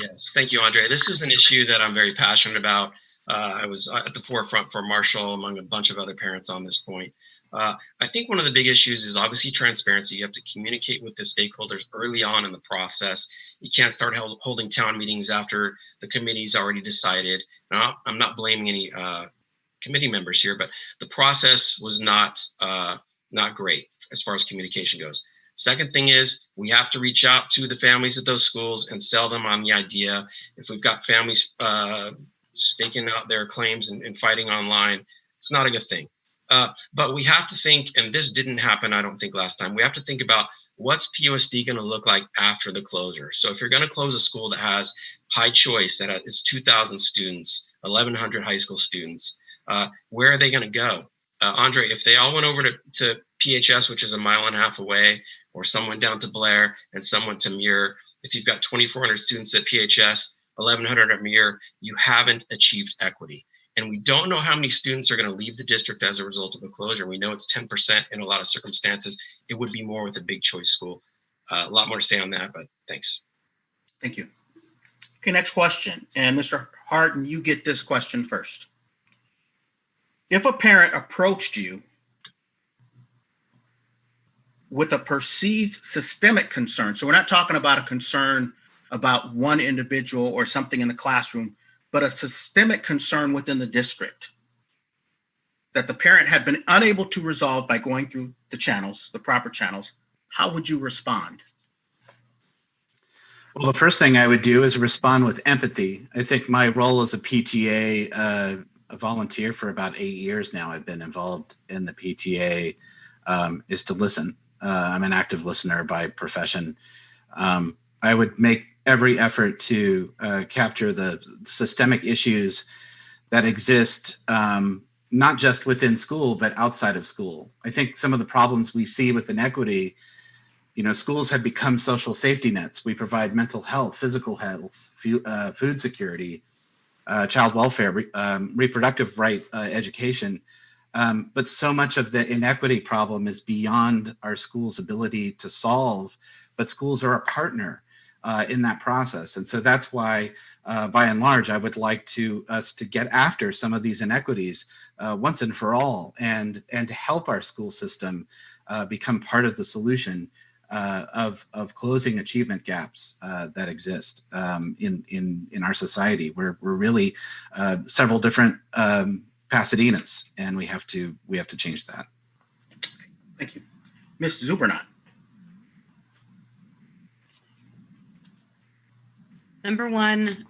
S6: Yes, thank you, Andre. This is an issue that I'm very passionate about. I was at the forefront for Marshall, among a bunch of other parents on this point. I think one of the big issues is obviously transparency. You have to communicate with the stakeholders early on in the process. You can't start holding town meetings after the committee's already decided. Now, I'm not blaming any committee members here, but the process was not great as far as communication goes. Second thing is we have to reach out to the families at those schools and sell them on the idea. If we've got families staking out their claims and fighting online, it's not a good thing. But we have to think, and this didn't happen, I don't think, last time. We have to think about what's PUSD going to look like after the closure. So if you're going to close a school that has high choice, that is 2,000 students, 1,100 high school students, where are they going to go? Andre, if they all went over to PHS, which is 1.5 miles away, or some went down to Blair and some went to Muir, if you've got 2,400 students at PHS, 1,100 at Muir, you haven't achieved equity. And we don't know how many students are going to leave the district as a result of the closure. We know it's 10% in a lot of circumstances. It would be more with a big choice school. A lot more to say on that, but thanks.
S3: Thank you. Okay, next question. And Mr. Harden, you get this question first. If a parent approached you with a perceived systemic concern, so we're not talking about a concern about one individual or something in the classroom, but a systemic concern within the district that the parent had been unable to resolve by going through the channels, the proper channels, how would you respond?
S8: Well, the first thing I would do is respond with empathy. I think my role as a PTA, a volunteer for about 8 years now, I've been involved in the PTA, is to listen. I'm an active listener by profession. I would make every effort to capture the systemic issues that exist, not just within school, but outside of school. I think some of the problems we see with inequity, schools have become social safety nets. We provide mental health, physical health, food security, child welfare, reproductive right education. But so much of the inequity problem is beyond our school's ability to solve, but schools are a partner in that process. And so that's why, by and large, I would like us to get after some of these inequities once and for all, and to help our school system become part of the solution of closing achievement gaps that exist in our society. We're really several different Pasadenas, and we have to change that.
S3: Thank you. Ms. Zubernat.
S9: Number one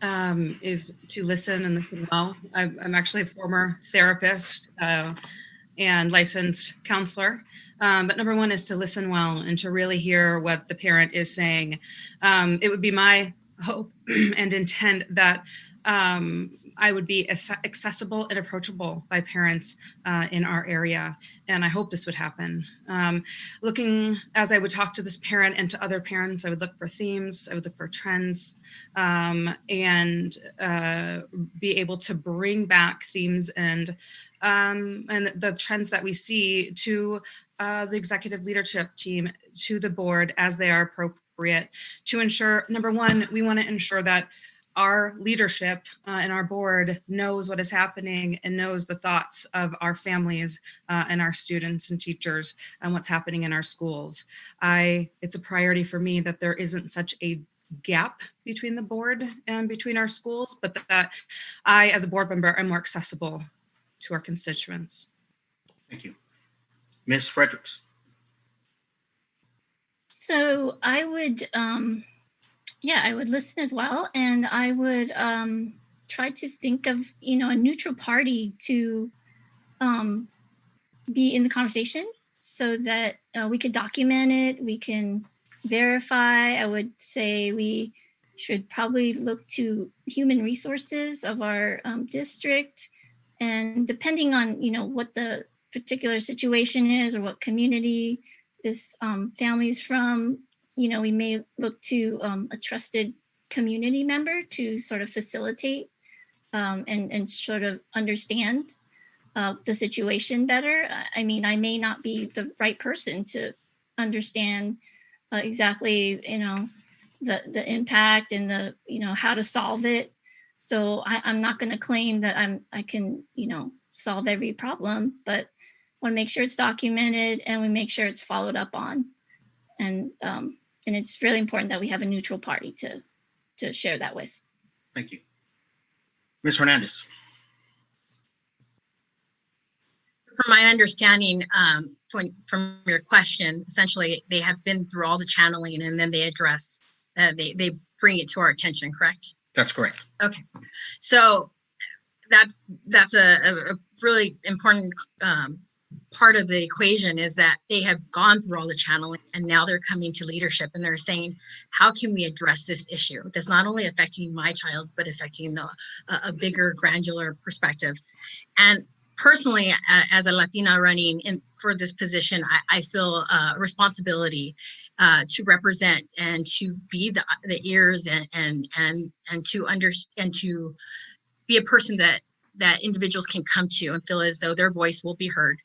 S9: is to listen and listen well. I'm actually a former therapist and licensed counselor. But number one is to listen well and to really hear what the parent is saying. It would be my hope and intent that I would be accessible and approachable by parents in our area. And I hope this would happen. Looking, as I would talk to this parent and to other parents, I would look for themes, I would look for trends, and be able to bring back themes and the trends that we see to the executive leadership team, to the board as they are appropriate, to ensure, number one, we want to ensure that our leadership and our board knows what is happening and knows the thoughts of our families and our students and teachers and what's happening in our schools. It's a priority for me that there isn't such a gap between the board and between our schools, but that I, as a board member, am more accessible to our constituents.
S3: Thank you. Ms. Fredericks.
S10: So I would, I would listen as well, and I would try to think of, a neutral party to be in the conversation so that we could document it, we can verify. I would say we should probably look to human resources of our district, and depending on, what the particular situation is or what community this family is from, we may look to a trusted community member to sort of facilitate and sort of understand the situation better. I mean, I may not be the right person to understand exactly, the impact and the, how to solve it. So I'm not going to claim that I can, solve every problem, but want to make sure it's documented and we make sure it's followed up on. And it's really important that we have a neutral party to share that with.
S3: Thank you. Ms. Hernandez.
S12: From my understanding, from your question, essentially they have been through all the channeling and then they address, they bring it to our attention, correct?
S3: That's correct.
S12: Okay, so that's a really important part of the equation, is that they have gone through all the channeling and now they're coming to leadership and they're saying, how can we address this issue that's not only affecting my child, but affecting a bigger granular perspective. And personally, as a Latina running for this position, I feel a responsibility to represent and to be the ears and to understand, to be a person that individuals can come to and feel as though their voice will be heard.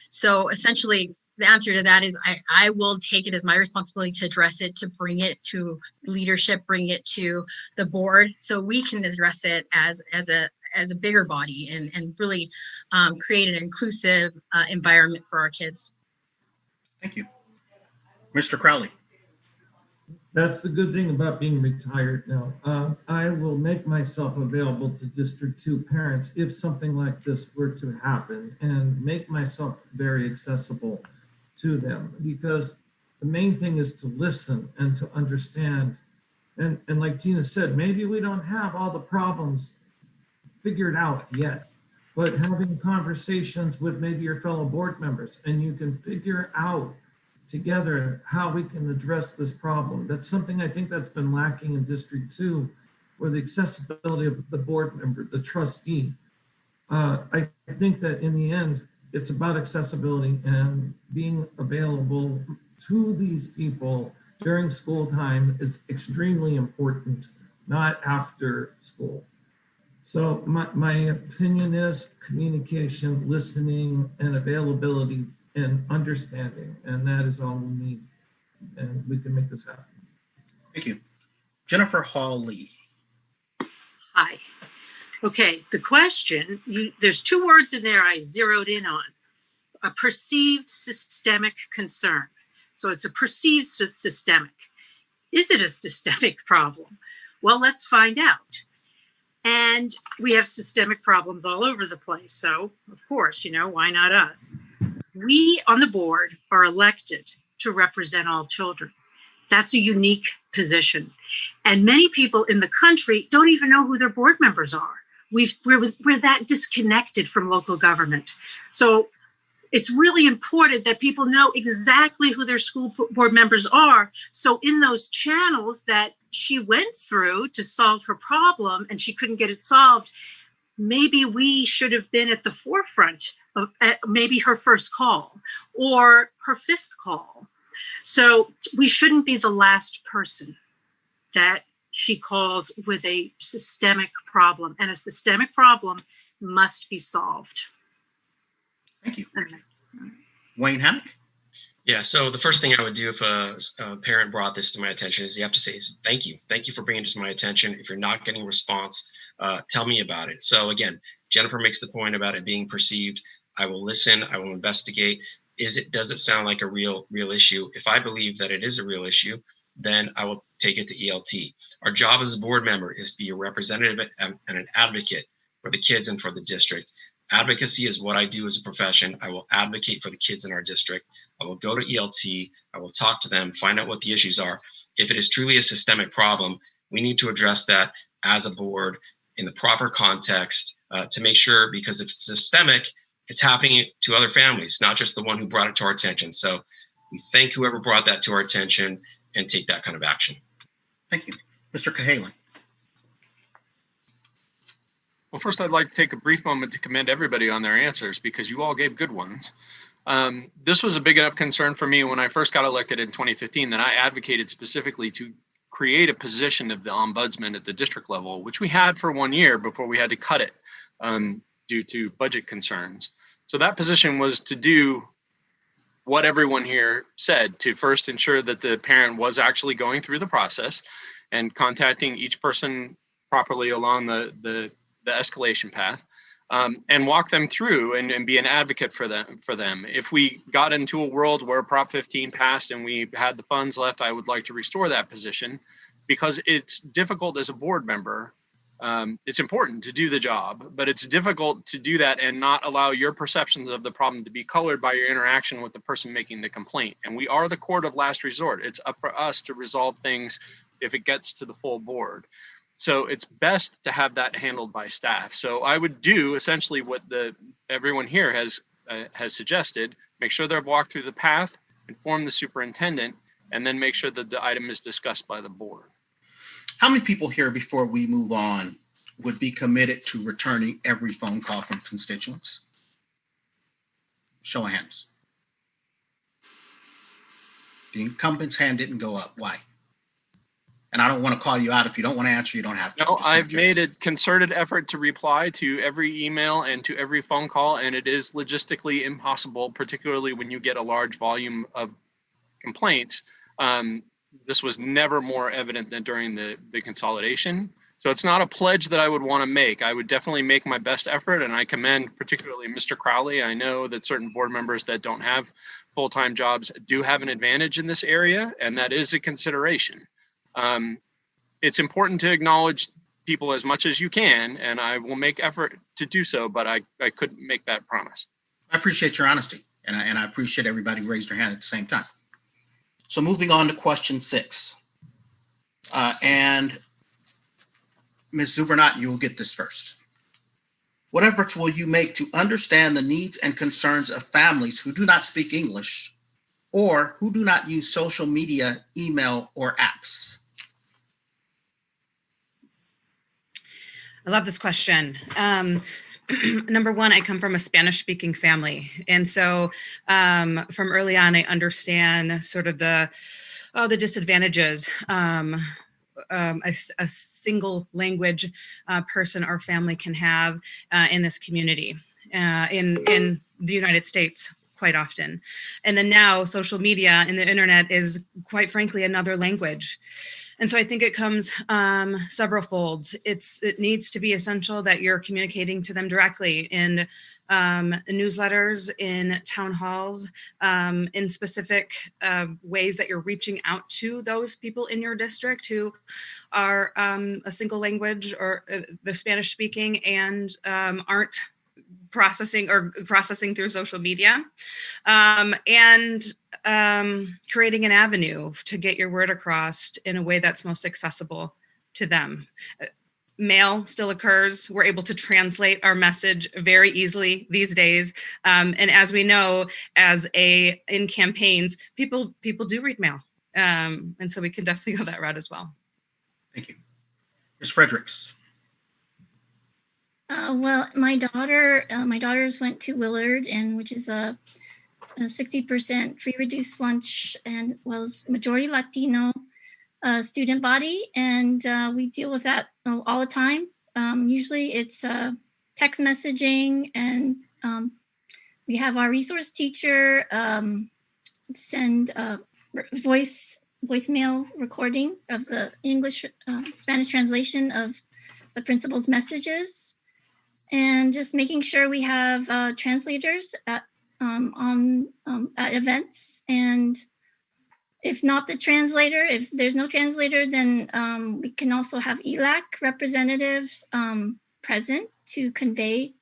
S12: So essentially, the answer to that is I will take it as my responsibility to address it, to bring it to leadership, bring it to the board, so we can address it as a bigger body and really create an inclusive environment for our kids.
S3: Thank you. Mr. Crowley.
S4: That's the good thing about being retired now. I will make myself available to District 2 parents if something like this were to happen, and make myself very accessible to them, because the main thing is to listen and to understand. And like Tina said, maybe we don't have all the problems figured out yet, but having conversations with maybe your fellow board members, and you can figure out together how we can address this problem. That's something I think that's been lacking in District 2, where the accessibility of the board member, the trustee. I think that in the end, it's about accessibility and being available to these people during school time is extremely important, not after school. So my opinion is communication, listening, and availability and understanding, and that is all we need, and we can make this happen.
S3: Thank you. Jennifer Hall-Lee.
S13: Hi. Okay, the question, there's two words in there I zeroed in on. A perceived systemic concern. So it's a perceived systemic. Is it a systemic problem? Well, let's find out. And we have systemic problems all over the place. So, of course, why not us? We on the board are elected to represent all children. That's a unique position. And many people in the country don't even know who their board members are. We're that disconnected from local government. So it's really important that people know exactly who their school board members are. So in those channels that she went through to solve her problem and she couldn't get it solved, maybe we should have been at the forefront of maybe her first call or her fifth call. So we shouldn't be the last person that she calls with a systemic problem, and a systemic problem must be solved.
S3: Thank you. Wayne Hammock.
S6: Yeah, so the first thing I would do if a parent brought this to my attention is you have to say, thank you. Thank you for bringing it to my attention. If you're not getting a response, tell me about it. So again, Jennifer makes the point about it being perceived. I will listen. I will investigate. Does it sound like a real issue? If I believe that it is a real issue, then I will take it to ELT. Our job as a board member is to be a representative and an advocate for the kids and for the district. Advocacy is what I do as a profession. I will advocate for the kids in our district. I will go to ELT. I will talk to them, find out what the issues are. If it is truly a systemic problem, we need to address that as a board in the proper context to make sure, because if it's systemic, it's happening to other families, not just the one who brought it to our attention. So we thank whoever brought that to our attention and take that kind of action.
S3: Thank you. Mr. Cahalan.
S7: Well, first, I'd like to take a brief moment to commend everybody on their answers, because you all gave good ones. This was a big enough concern for me when I first got elected in 2015 that I advocated specifically to create a position of the ombudsman at the district level, which we had for 1 year before we had to cut it due to budget concerns. So that position was to do what everyone here said, to first ensure that the parent was actually going through the process and contacting each person properly along the escalation path, and walk them through and be an advocate for them. If we got into a world where Prop 15 passed and we had the funds left, I would like to restore that position, because it's difficult as a board member. It's important to do the job, but it's difficult to do that and not allow your perceptions of the problem to be colored by your interaction with the person making the complaint. And we are the court of last resort. It's up for us to resolve things if it gets to the full board. So it's best to have that handled by staff. So I would do essentially what everyone here has suggested: make sure they're walked through the path, inform the superintendent, and then make sure that the item is discussed by the board.
S3: How many people here, before we move on, would be committed to returning every phone call from constituents? Show of hands. The incumbent's hand didn't go up. Why? And I don't want to call you out. If you don't want to answer, you don't have to.
S7: No, I've made a concerted effort to reply to every email and to every phone call, and it is logistically impossible, particularly when you get a large volume of complaints. This was never more evident than during the consolidation. So it's not a pledge that I would want to make. I would definitely make my best effort, and I commend particularly Mr. Crowley. I know that certain board members that don't have full-time jobs do have an advantage in this area, and that is a consideration. It's important to acknowledge people as much as you can, and I will make effort to do so, but I couldn't make that promise.
S3: I appreciate your honesty, and I appreciate everybody who raised their hand at the same time. So moving on to question 6. And Ms. Zubernat, you will get this first. What efforts will you make to understand the needs and concerns of families who do not speak English or who do not use social media, email, or apps?
S9: I love this question. Number one, I come from a Spanish-speaking family. And so from early on, I understand sort of the disadvantages a single language person or family can have in this community, in the United States quite often. And then now social media and the internet is quite frankly another language. And so I think it comes several folds. It needs to be essential that you're communicating to them directly in newsletters, in town halls, in specific ways that you're reaching out to those people in your district who are a single language or the Spanish speaking and aren't processing through social media, and creating an avenue to get your word across in a way that's most accessible to them. Mail still occurs. We're able to translate our message very easily these days. And as we know, in campaigns, people do read mail. And so we can definitely go that route as well.
S3: Thank you. Ms. Fredericks.
S10: Well, my daughters went to Willard, which is a 60% free reduced lunch, and was majority Latino student body, and we deal with that all the time. Usually it's text messaging, and we have our resource teacher send voicemail recording of the English Spanish translation of the principal's messages, and just making sure we have translators at events. And if not the translator, if there's no translator, then we can also have ELAC representatives present to convey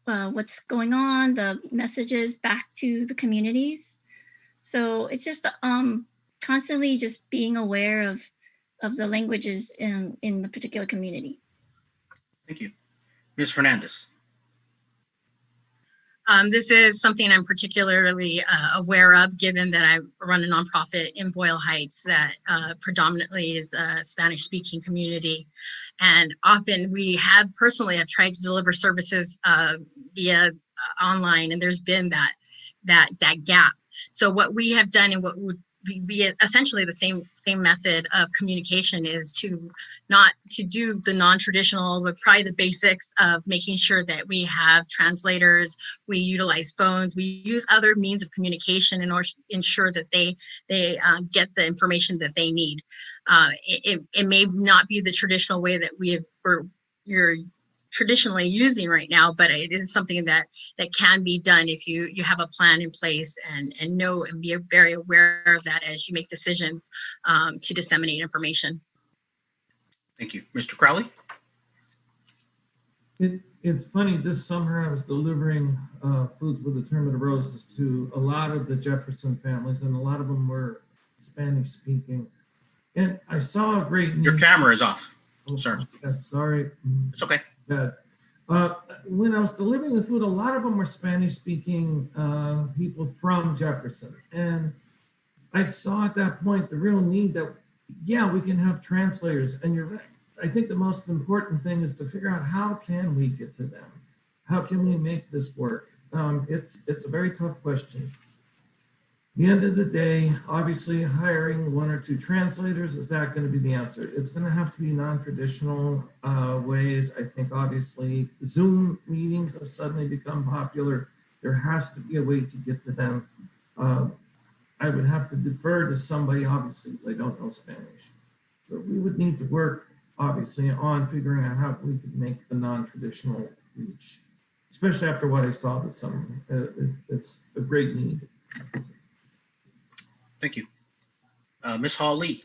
S10: what's going on, the messages back to the communities. So it's just constantly just being aware of the languages in the particular community.
S3: Thank you. Ms. Hernandez.
S12: This is something I'm particularly aware of, given that I run a nonprofit in Boyle Heights that predominantly is a Spanish-speaking community. And often we have tried to deliver services via online, and there's been that gap. So what we have done, and what would be essentially the same method of communication, is to do the non-traditional, probably the basics of making sure that we have translators, we utilize phones, we use other means of communication in order to ensure that they get the information that they need. it may not be the traditional way that you're traditionally using right now, but it is something that can be done if you have a plan in place and know and be very aware of that as you make decisions to disseminate information.
S3: Thank you. Mr. Crowley?
S4: It's funny, this summer I was delivering Foods with a Tournament of Roses to a lot of the Jefferson families, and a lot of them were Spanish speaking. And I saw a great need.
S3: Your camera is off, sir.
S4: Sorry.
S3: It's okay.
S4: When I was delivering the food, a lot of them were Spanish speaking people from Jefferson. And I saw at that point the real need that, yeah, we can have translators. And you're right. I think the most important thing is to figure out how can we get to them? How can we make this work? It's a very tough question. At the end of the day, obviously hiring 1 or 2 translators, is that going to be the answer? It's going to have to be non-traditional ways. I think obviously Zoom meetings have suddenly become popular. There has to be a way to get to them. I would have to defer to somebody, obviously, because I don't know Spanish. So we would need to work obviously on figuring out how we could make the non-traditional reach, especially after what I saw this summer. It's a great need.
S3: Thank you. Ms. Hall-Lee.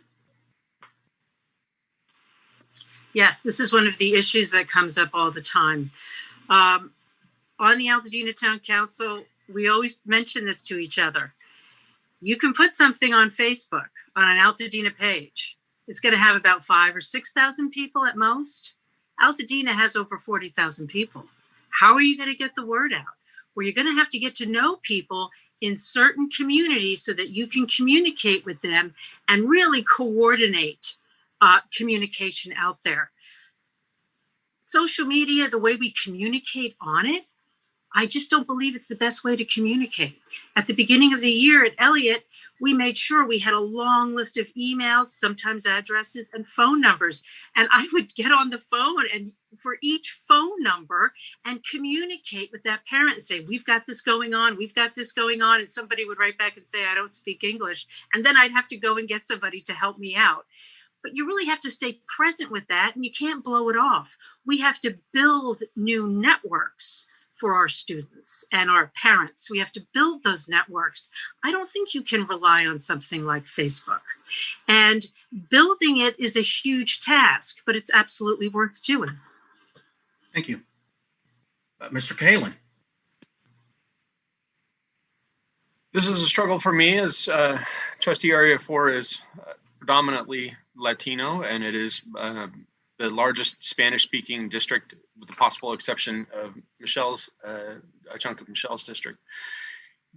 S13: Yes, this is one of the issues that comes up all the time. On the Altadena Town Council, we always mention this to each other. You can put something on Facebook on an Altadena page. It's going to have about 5,000 or 6,000 people at most. Altadena has over 40,000 people. How are you going to get the word out? Well, you're going to have to get to know people in certain communities so that you can communicate with them and really coordinate communication out there. Social media, the way we communicate on it, I just don't believe it's the best way to communicate. At the beginning of the year at Elliott, we made sure we had a long list of emails, sometimes addresses and phone numbers. And I would get on the phone and for each phone number and communicate with that parent and say, we've got this going on, we've got this going on. And somebody would write back and say, I don't speak English. And then I'd have to go and get somebody to help me out. But you really have to stay present with that and you can't blow it off. We have to build new networks for our students and our parents. We have to build those networks. I don't think you can rely on something like Facebook. And building it is a huge task, but it's absolutely worth doing.
S3: Thank you. Mr. Coleman.
S7: This is a struggle for me as trustee area 4 is predominantly Latino, and it is the largest Spanish-speaking district, with the possible exception of Michelle's, a chunk of Michelle's district.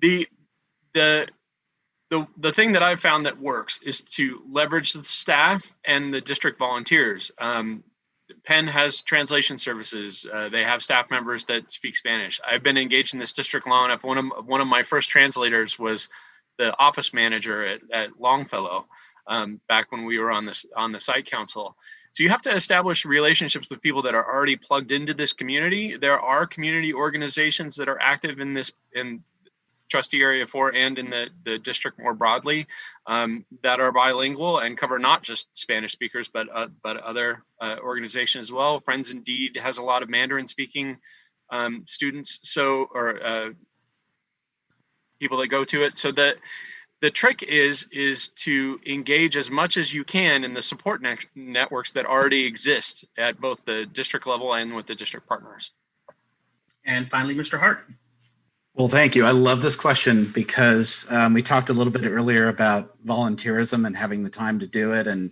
S7: The thing that I've found that works is to leverage the staff and the district volunteers. Penn has translation services. They have staff members that speak Spanish. I've been engaged in this district long enough. One of my first translators was the office manager at Longfellow back when we were on the site council. So you have to establish relationships with people that are already plugged into this community. There are community organizations that are active in trustee area 4 and in the district more broadly that are bilingual and cover not just Spanish speakers, but other organizations as well. Friends Indeed has a lot of Mandarin speaking students, or people that go to it. So that the trick is to engage as much as you can in the support networks that already exist at both the district level and with the district partners.
S3: And finally, Mr. Hart.
S8: Well, thank you. I love this question because we talked a little bit earlier about volunteerism and having the time to do it and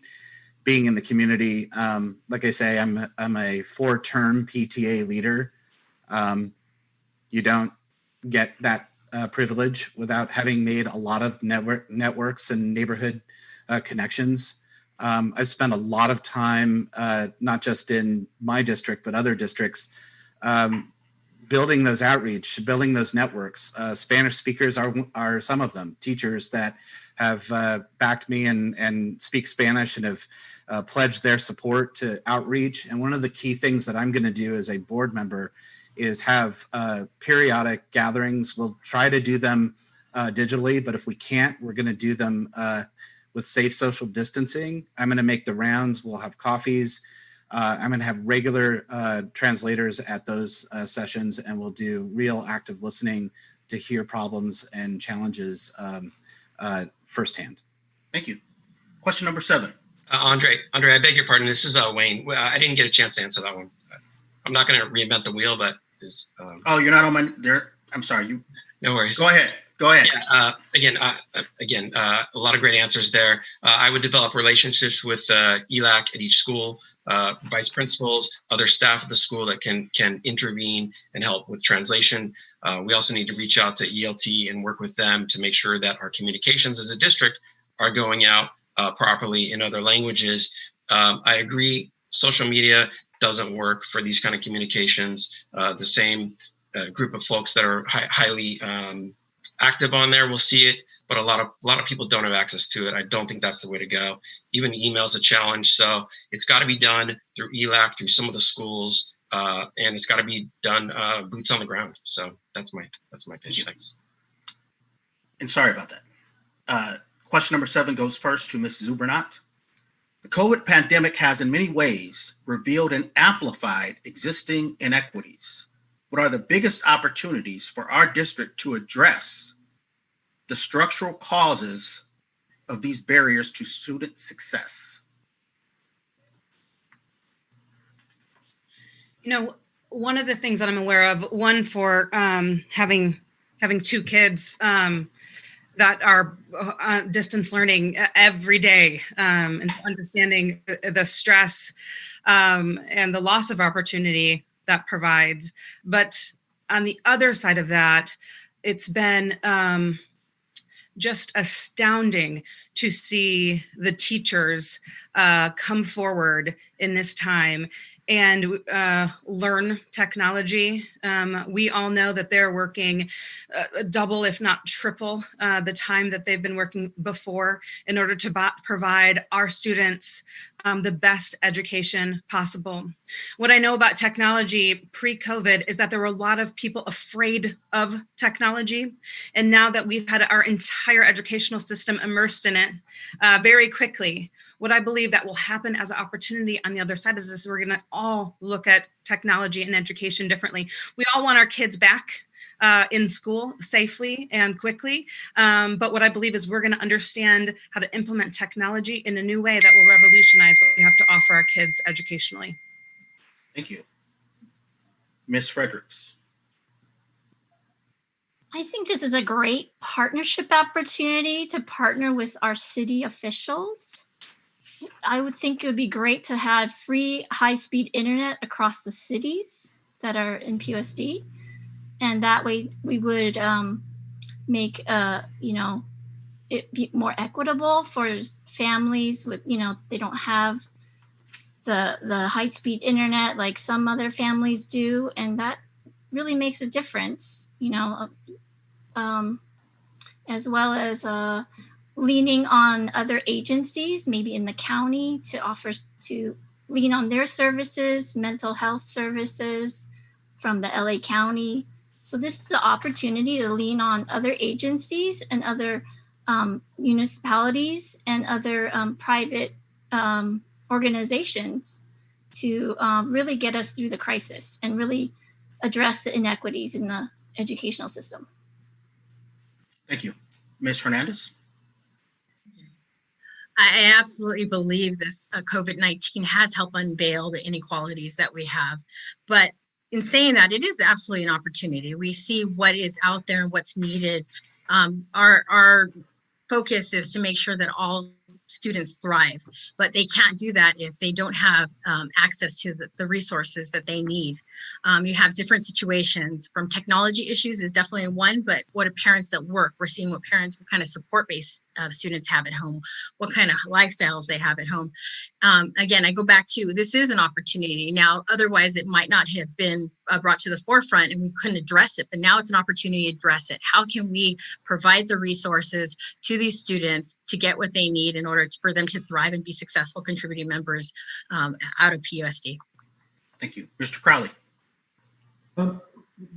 S8: being in the community. Like I say, I'm a 4-term PTA leader. You don't get that privilege without having made a lot of networks and neighborhood connections. I've spent a lot of time, not just in my district, but other districts, building those outreach, building those networks. Spanish speakers are some of them, teachers that have backed me and speak Spanish and have pledged their support to outreach. And one of the key things that I'm going to do as a board member is have periodic gatherings. We'll try to do them digitally, but if we can't, we're going to do them with safe social distancing. I'm going to make the rounds. We'll have coffees. I'm going to have regular translators at those sessions, and we'll do real active listening to hear problems and challenges firsthand.
S3: Thank you. Question number 7.
S6: Andre, I beg your pardon. This is Wayne. I didn't get a chance to answer that one. I'm not going to reinvent the wheel, but
S3: oh, you're not on my there. I'm sorry.
S6: No worries.
S3: Go ahead.
S6: Yeah, again, a lot of great answers there. I would develop relationships with ELAC at each school, vice principals, other staff at the school that can intervene and help with translation. We also need to reach out to ELT and work with them to make sure that our communications as a district are going out properly in other languages. I agree, social media doesn't work for these kind of communications. The same group of folks that are highly active on there will see it, but a lot of people don't have access to it. I don't think that's the way to go. Even email's a challenge, so it's got to be done through ELAC, through some of the schools, and it's got to be done boots on the ground. So that's my pitch. Thanks.
S3: And sorry about that. Question number 7 goes first to Ms. Zubernat. The COVID pandemic has in many ways revealed and amplified existing inequities. What are the biggest opportunities for our district to address the structural causes of these barriers to student success?
S9: You know, one of the things that I'm aware of, one for having 2 kids that are distance learning every day, and so understanding the stress and the loss of opportunity that provides. But on the other side of that, it's been just astounding to see the teachers come forward in this time and learn technology. We all know that they're working double, if not triple, the time that they've been working before in order to provide our students the best education possible. What I know about technology pre-COVID is that there were a lot of people afraid of technology. And now that we've had our entire educational system immersed in it very quickly, what I believe that will happen as an opportunity on the other side of this, we're going to all look at technology and education differently. We all want our kids back in school safely and quickly. But what I believe is we're going to understand how to implement technology in a new way that will revolutionize what we have to offer our kids educationally.
S3: Thank you. Ms. Fredericks.
S10: I think this is a great partnership opportunity to partner with our city officials. I would think it would be great to have free high-speed internet across the cities that are in Pusd. And that way we would make, it be more equitable for families with, they don't have the high-speed internet like some other families do. And that really makes a difference, as well as leaning on other agencies, maybe in the county, to lean on their services, mental health services from the LA County. So this is the opportunity to lean on other agencies and other municipalities and other private organizations to really get us through the crisis and really address the inequities in the educational system.
S3: Thank you. Ms. Hernandez?
S12: I absolutely believe this COVID-19 has helped unveil the inequalities that we have. But in saying that, it is absolutely an opportunity. We see what is out there and what's needed. Our focus is to make sure that all students thrive, but they can't do that if they don't have access to the resources that they need. You have different situations. From technology issues is definitely one, but what are parents that work? We're seeing what kind of support base students have at home, what kind of lifestyles they have at home. Again, I go back to, this is an opportunity. Now, otherwise it might not have been brought to the forefront and we couldn't address it, but now it's an opportunity to address it. How can we provide the resources to these students to get what they need in order for them to thrive and be successful contributing members out of PUSD?
S3: Thank you. Mr. Crowley.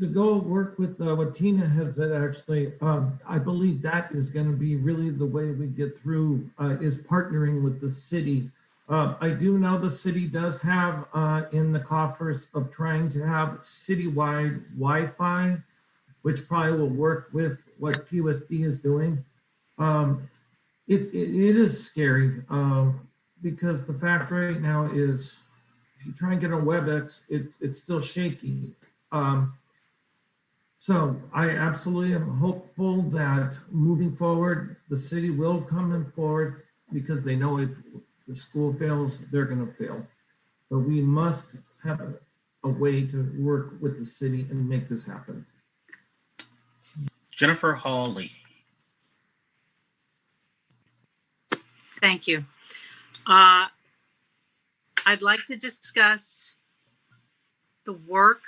S4: to go work with what Tina has said, actually, I believe that is going to be really the way we get through, is partnering with the city. I do know the city does have in the coffers of trying to have citywide Wi-Fi, which probably will work with what Pusd is doing. It is scary because the fact right now is, if you try and get on WebEx, it's still shaky. So I absolutely am hopeful that moving forward, the city will come forward, because they know if the school fails, they're going to fail. But we must have a way to work with the city and make this happen.
S3: Jennifer Hawley.
S13: Thank you. I'd like to discuss the work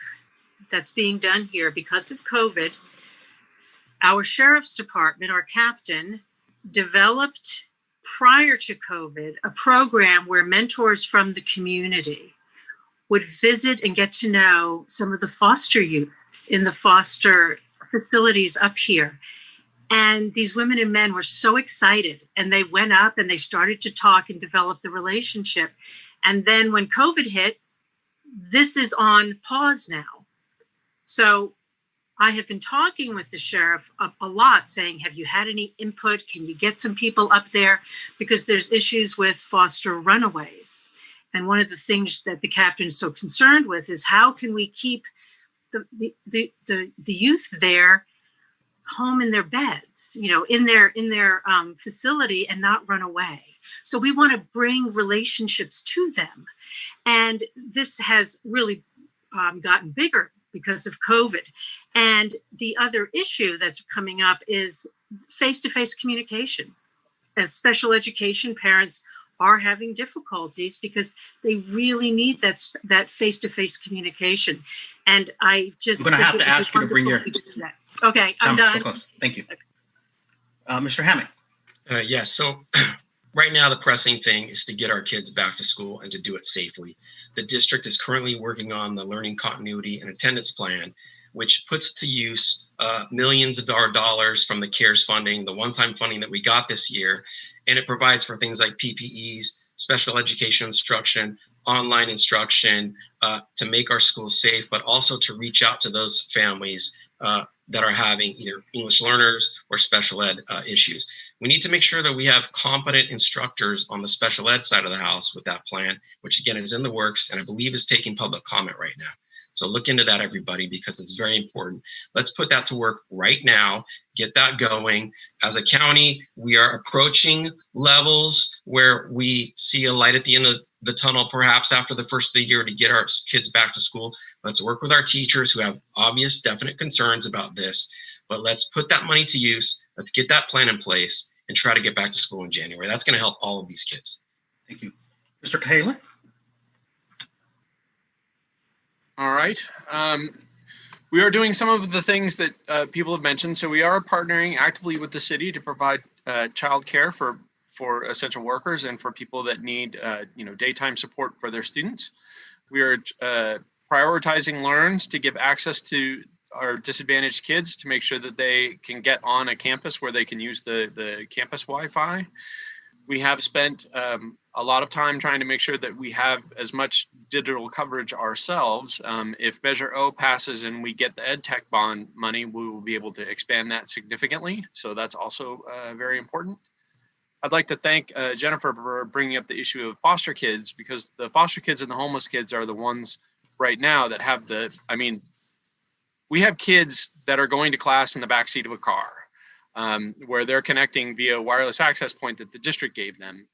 S13: that's being done here because of COVID. Our sheriff's department, our captain, developed prior to COVID a program where mentors from the community would visit and get to know some of the foster youth in the foster facilities up here. And these women and men were so excited, and they went up and they started to talk and develop the relationship. And then when COVID hit, this is on pause now. So I have been talking with the sheriff a lot, saying, have you had any input? Can you get some people up there? Because there's issues with foster runaways. And one of the things that the captain is so concerned with is how can we keep the youth there home in their beds, you know, in their facility, and not run away. So we want to bring relationships to them. And this has really gotten bigger because of COVID. And the other issue that's coming up is face-to-face communication. As special education parents are having difficulties because they really need that face-to-face communication. And I just—
S3: I'm going to have to ask you to bring your—
S13: Okay, I'm done.
S3: So close. Thank you. Mr. Hammack.
S6: Yes. So right now, the pressing thing is to get our kids back to school and to do it safely. The district is currently working on the learning continuity and attendance plan, which puts to use millions of our dollars from the CARES funding, the one-time funding that we got this year. And it provides for things like PPEs, special education instruction, online instruction, to make our schools safe, but also to reach out to those families that are having either English learners or special ed issues. We need to make sure that we have competent instructors on the special ed side of the house with that plan, which again is in the works and I believe is taking public comment right now. So look into that, everybody, because it's very important. Let's put that to work right now, get that going. As a county, we are approaching levels where we see a light at the end of the tunnel, perhaps after the first of the year, to get our kids back to school. Let's work with our teachers who have obvious, definite concerns about this, but let's put that money to use. Let's get that plan in place and try to get back to school in January. That's going to help all of these kids.
S3: Thank you. Mr. Cahalan?
S7: All right. We are doing some of the things that people have mentioned. So we are partnering actively with the city to provide childcare for essential workers and for people that need daytime support for their students. We are prioritizing learns to give access to our disadvantaged kids to make sure that they can get on a campus where they can use the campus Wi-Fi. We have spent a lot of time trying to make sure that we have as much digital coverage ourselves. If Measure O passes and we get the EdTech bond money, we will be able to expand that significantly. So that's also very important. I'd like to thank Jennifer for bringing up the issue of foster kids, because the foster kids and the homeless kids are the ones right now that have we have kids that are going to class in the backseat of a car. Where they're connecting via wireless access point that the district gave them.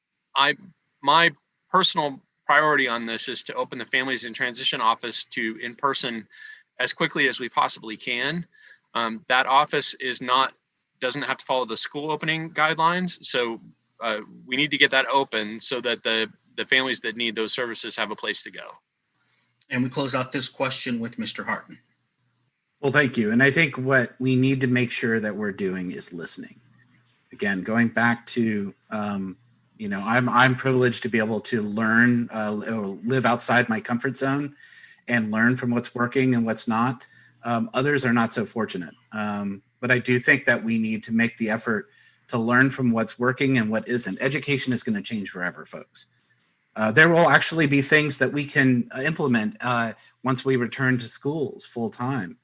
S7: My personal priority on this is to open the Families in Transition office to in-person as quickly as we possibly can. That office doesn't have to follow the school opening guidelines. So we need to get that open so that the families that need those services have a place to go.
S3: And we close out this question with Mr. Harton.
S8: Well, thank you. And I think what we need to make sure that we're doing is listening. Again, going back to, I'm privileged to be able to learn, live outside my comfort zone and learn from what's working and what's not. Others are not so fortunate. But I do think that we need to make the effort to learn from what's working and what isn't. Education is going to change forever, folks. There will actually be things that we can implement once we return to schools full time.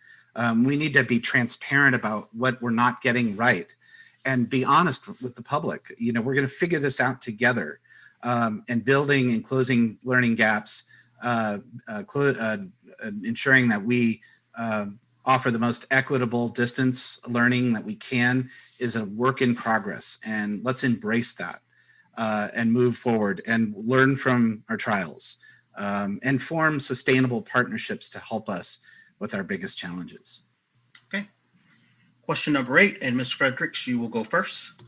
S8: We need to be transparent about what we're not getting right and be honest with the public. You know, we're going to figure this out together, and building and closing learning gaps, ensuring that we offer the most equitable distance learning that we can is a work in progress. And let's embrace that and move forward and learn from our trials and form sustainable partnerships to help us with our biggest challenges.
S3: Okay. Question number 8, and Ms. Fredericks, you will go first.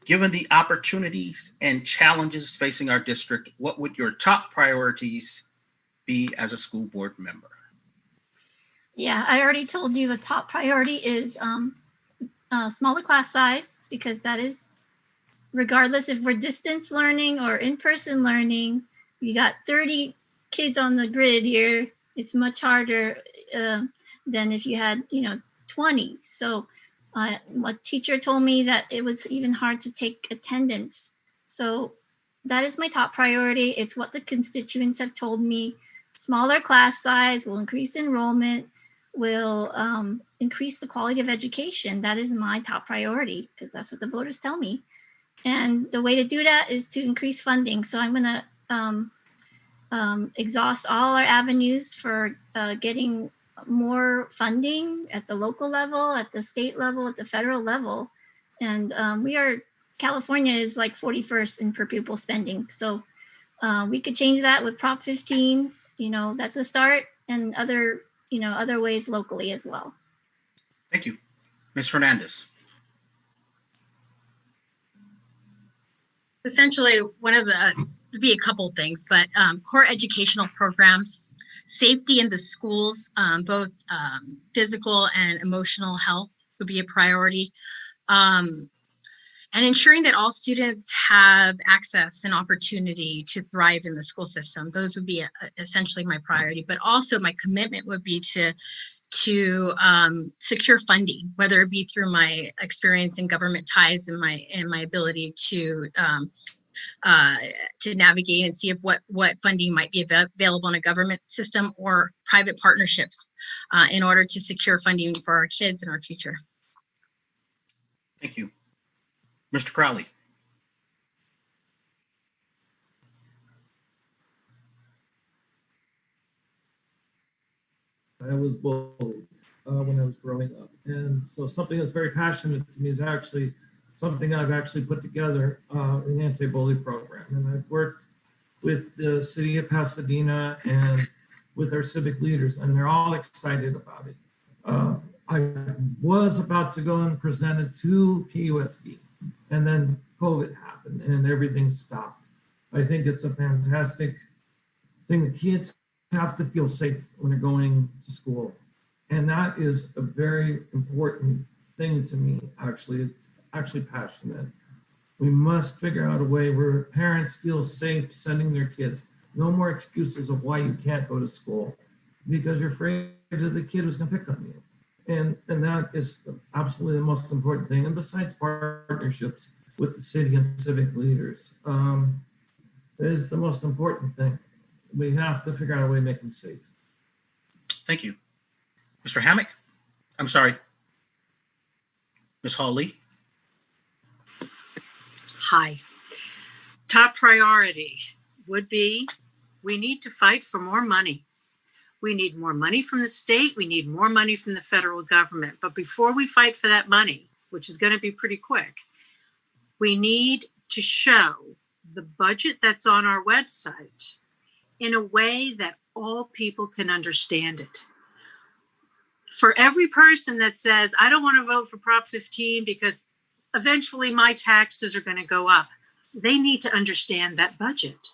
S3: Given the opportunities and challenges facing our district, what would your top priorities be as a school board member?
S10: Yeah, I already told you the top priority is smaller class size, because that is, regardless if we're distance learning or in-person learning, you got 30 kids on the grid here. It's much harder than if you had, 20. So a teacher told me that it was even hard to take attendance. So that is my top priority. It's what the constituents have told me. Smaller class size will increase enrollment, will increase the quality of education. That is my top priority, because that's what the voters tell me. And the way to do that is to increase funding. So I'm going to exhaust all our avenues for getting more funding at the local level, at the state level, at the federal level. And California is like 41st in per pupil spending. So we could change that with Prop 15. That's a start, and other ways locally as well.
S3: Thank you. Ms. Hernandez.
S12: Essentially, would be a couple things, but core educational programs, safety in the schools, both physical and emotional health would be a priority. And ensuring that all students have access and opportunity to thrive in the school system. Those would be essentially my priority, but also my commitment would be to secure funding, whether it be through my experience in government ties and my ability to navigate and see if what funding might be available in a government system or private partnerships in order to secure funding for our kids and our future.
S3: Thank you. Mr. Crowley.
S4: I was bullied when I was growing up. And so something that's very passionate to me is actually something I've actually put together, an anti-bully program. And I've worked with the city of Pasadena and with our civic leaders, and they're all excited about it. I was about to go and present it to PUSD, and then COVID happened and everything stopped. I think it's a fantastic thing. The kids have to feel safe when they're going to school. And that is a very important thing to me, actually. It's actually passionate. We must figure out a way where parents feel safe sending their kids. No more excuses of why you can't go to school, because you're afraid of the kid who's going to pick on you. And that is absolutely the most important thing. And besides partnerships with the city and civic leaders, is the most important thing. We have to figure out a way to make them safe.
S3: Thank you. Mr. Hammack? I'm sorry. Ms. Hall-Lee?
S13: Hi. Top priority would be, we need to fight for more money. We need more money from the state. We need more money from the federal government. But before we fight for that money, which is going to be pretty quick, we need to show the budget that's on our website in a way that all people can understand it. For every person that says, I don't want to vote for Prop 15 because eventually my taxes are going to go up, they need to understand that budget.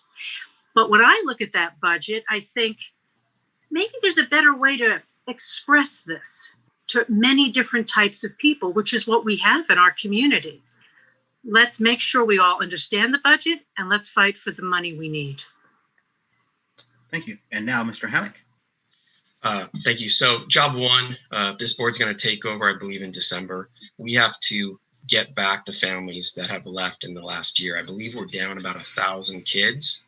S13: But when I look at that budget, I think maybe there's a better way to express this to many different types of people, which is what we have in our community. Let's make sure we all understand the budget, and let's fight for the money we need.
S3: Thank you. And now, Mr. Hammack.
S6: Thank you. So job one, this board's going to take over, I believe, in December. We have to get back the families that have left in the last year. I believe we're down about 1,000 kids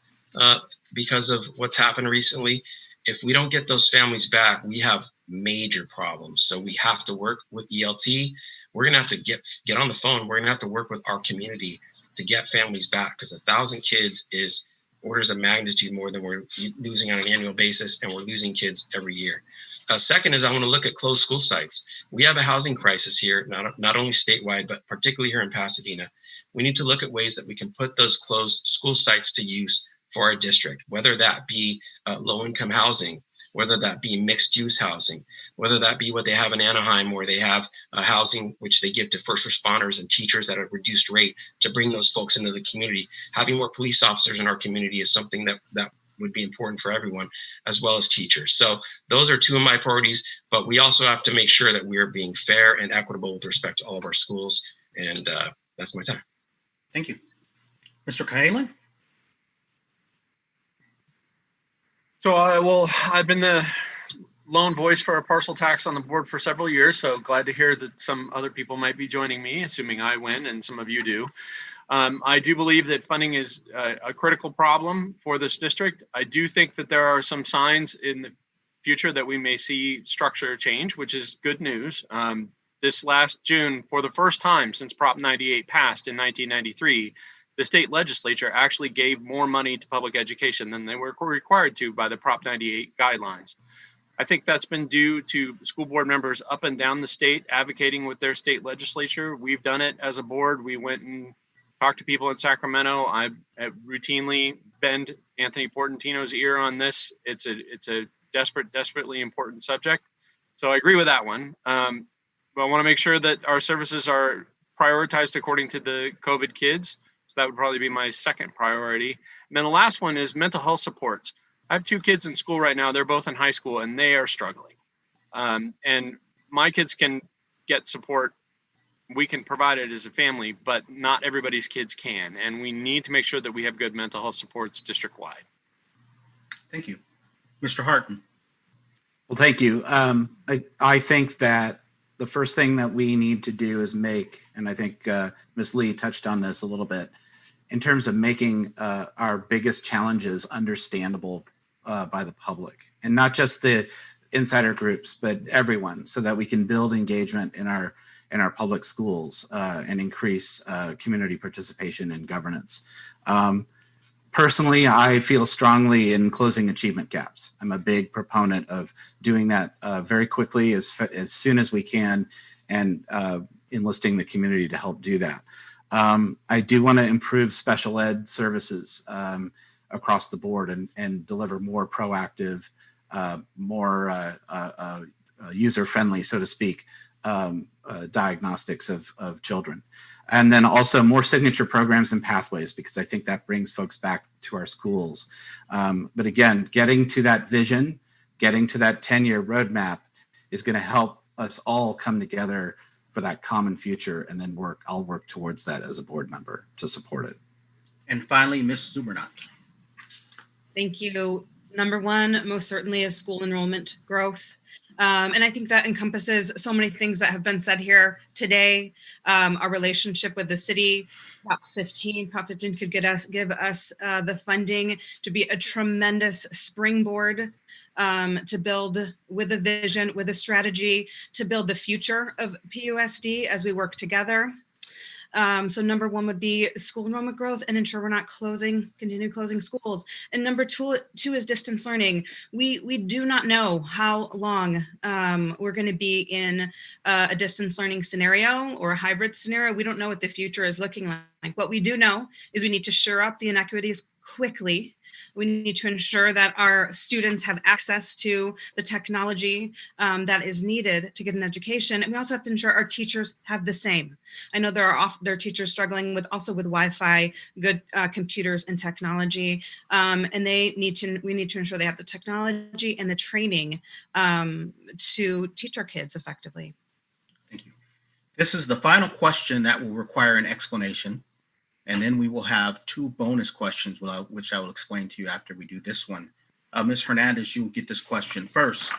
S6: because of what's happened recently. If we don't get those families back, we have major problems. So we have to work with ELT. We're going to have to get on the phone. We're going to have to work with our community to get families back, because 1,000 kids is orders of magnitude more than we're losing on an annual basis, and we're losing kids every year. Second is I want to look at closed school sites. We have a housing crisis here, not only statewide, but particularly here in Pasadena. We need to look at ways that we can put those closed school sites to use for our district, whether that be low-income housing, whether that be mixed-use housing, whether that be what they have in Anaheim, where they have housing which they give to first responders and teachers at a reduced rate to bring those folks into the community. Having more police officers in our community is something that would be important for everyone, as well as teachers. So those are two of my priorities, but we also have to make sure that we're being fair and equitable with respect to all of our schools. And that's my time.
S3: Thank you. Mr. Coleman?
S7: So I've been the lone voice for our parcel tax on the board for several years, so glad to hear that some other people might be joining me, assuming I win and some of you do. I do believe that funding is a critical problem for this district. I do think that there are some signs in the future that we may see structure change, which is good news. This last June, for the first time since Prop 98 passed in 1993, the state legislature actually gave more money to public education than they were required to by the Prop 98 guidelines. I think that's been due to school board members up and down the state advocating with their state legislature. We've done it as a board. We went and talked to people in Sacramento. I routinely bend Anthony Portantino's ear on this. It's a desperately important subject. So I agree with that one. But I want to make sure that our services are prioritized according to the COVID kids. So that would probably be my second priority. And then the last one is mental health supports. I have 2 kids in school right now. They're both in high school and they are struggling. And my kids can get support. We can provide it as a family, but not everybody's kids can. And we need to make sure that we have good mental health supports district-wide.
S3: Thank you. Mr. Harton?
S8: Well, thank you. I think that the first thing that we need to do is make, and I think Ms. Lee touched on this a little bit, in terms of making our biggest challenges understandable by the public, and not just the insider groups, but everyone, so that we can build engagement in our public schools and increase community participation and governance. Personally, I feel strongly in closing achievement gaps. I'm a big proponent of doing that very quickly, as soon as we can, and enlisting the community to help do that. I do want to improve special ed services across the board and deliver more proactive, more user-friendly, so to speak, diagnostics of children. And then also more signature programs and pathways, because I think that brings folks back to our schools. But again, getting to that vision, getting to that 10-year roadmap is going to help us all come together for that common future, and then I'll work towards that as a board member to support it.
S3: And finally, Ms. Zubernat.
S9: Thank you. Number one, most certainly, is school enrollment growth. And I think that encompasses so many things that have been said here today. Our relationship with the city. Prop 15 could give us the funding to be a tremendous springboard to build with a vision, with a strategy, to build the future of PUSD as we work together. So number one would be school enrollment growth and ensure we're not continue closing schools. And number two is distance learning. We do not know how long we're going to be in a distance learning scenario or a hybrid scenario. We don't know what the future is looking like. What we do know is we need to shore up the inequities quickly. We need to ensure that our students have access to the technology that is needed to get an education. And we also have to ensure our teachers have the same. I know there are teachers struggling with Wi-Fi, good computers and technology. And we need to ensure they have the technology and the training to teach our kids effectively.
S3: Thank you. This is the final question that will require an explanation. And then we will have 2 bonus questions, which I will explain to you after we do this one. Ms. Hernandez, you will get this question first.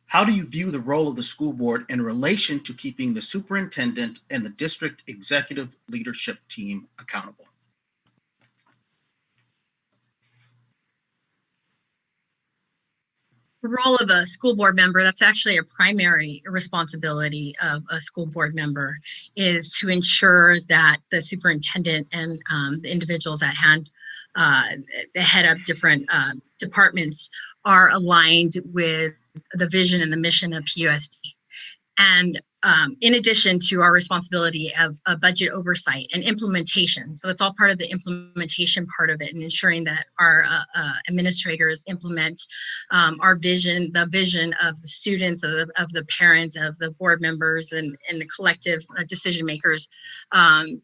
S3: How do you view the role of the school board in relation to keeping the superintendent and the district executive leadership team accountable?
S12: The role of a school board member, that's actually a primary responsibility of a school board member, is to ensure that the superintendent and the individuals at hand, the head of different departments, are aligned with the vision and the mission of PUSD. And in addition to our responsibility of budget oversight and implementation. So it's all part of the implementation part of it, and ensuring that our administrators implement our vision, the vision of the students, of the parents, of the board members, and the collective decision makers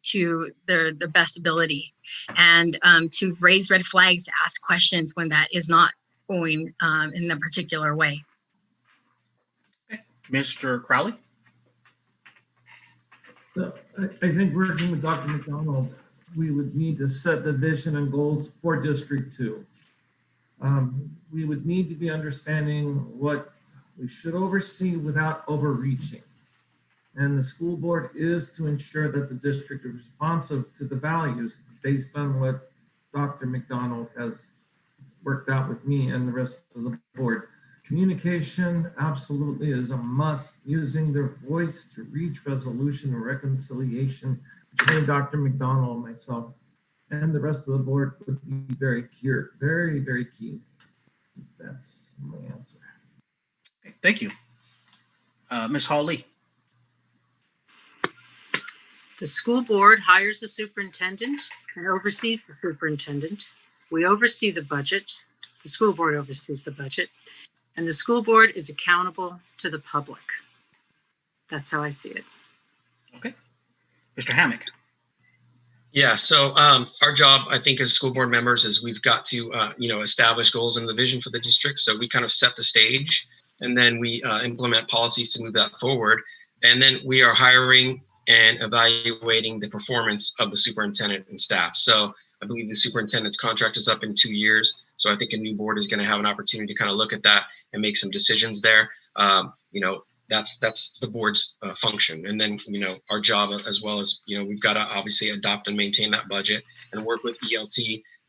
S12: to their best ability. And to raise red flags, to ask questions when that is not going in a particular way.
S3: Mr. Crowley?
S4: So I think working with Dr. McDonald, we would need to set the vision and goals for District 2. We would need to be understanding what we should oversee without overreaching. And the school board is to ensure that the district is responsive to the values based on what Dr. McDonald has worked out with me and the rest of the board. Communication absolutely is a must, using their voice to reach resolution and reconciliation between Dr. McDonald and myself and the rest of the board would be very key, very, very key. That's my answer.
S3: Okay, thank you. Ms. Hawley?
S13: The school board hires the superintendent and oversees the superintendent. We oversee the budget. The school board oversees the budget. And the school board is accountable to the public. That's how I see it.
S3: Okay. Mr. Hammack?
S6: Yeah, so our job, I think, as school board members is we've got to, establish goals and the vision for the district. So we kind of set the stage, and then we implement policies to move that forward. And then we are hiring and evaluating the performance of the superintendent and staff. So I believe the superintendent's contract is up in 2 years. So I think a new board is going to have an opportunity to kind of look at that and make some decisions there. That's the board's function. And then, our job as well as, we've got to obviously adopt and maintain that budget and work with ELT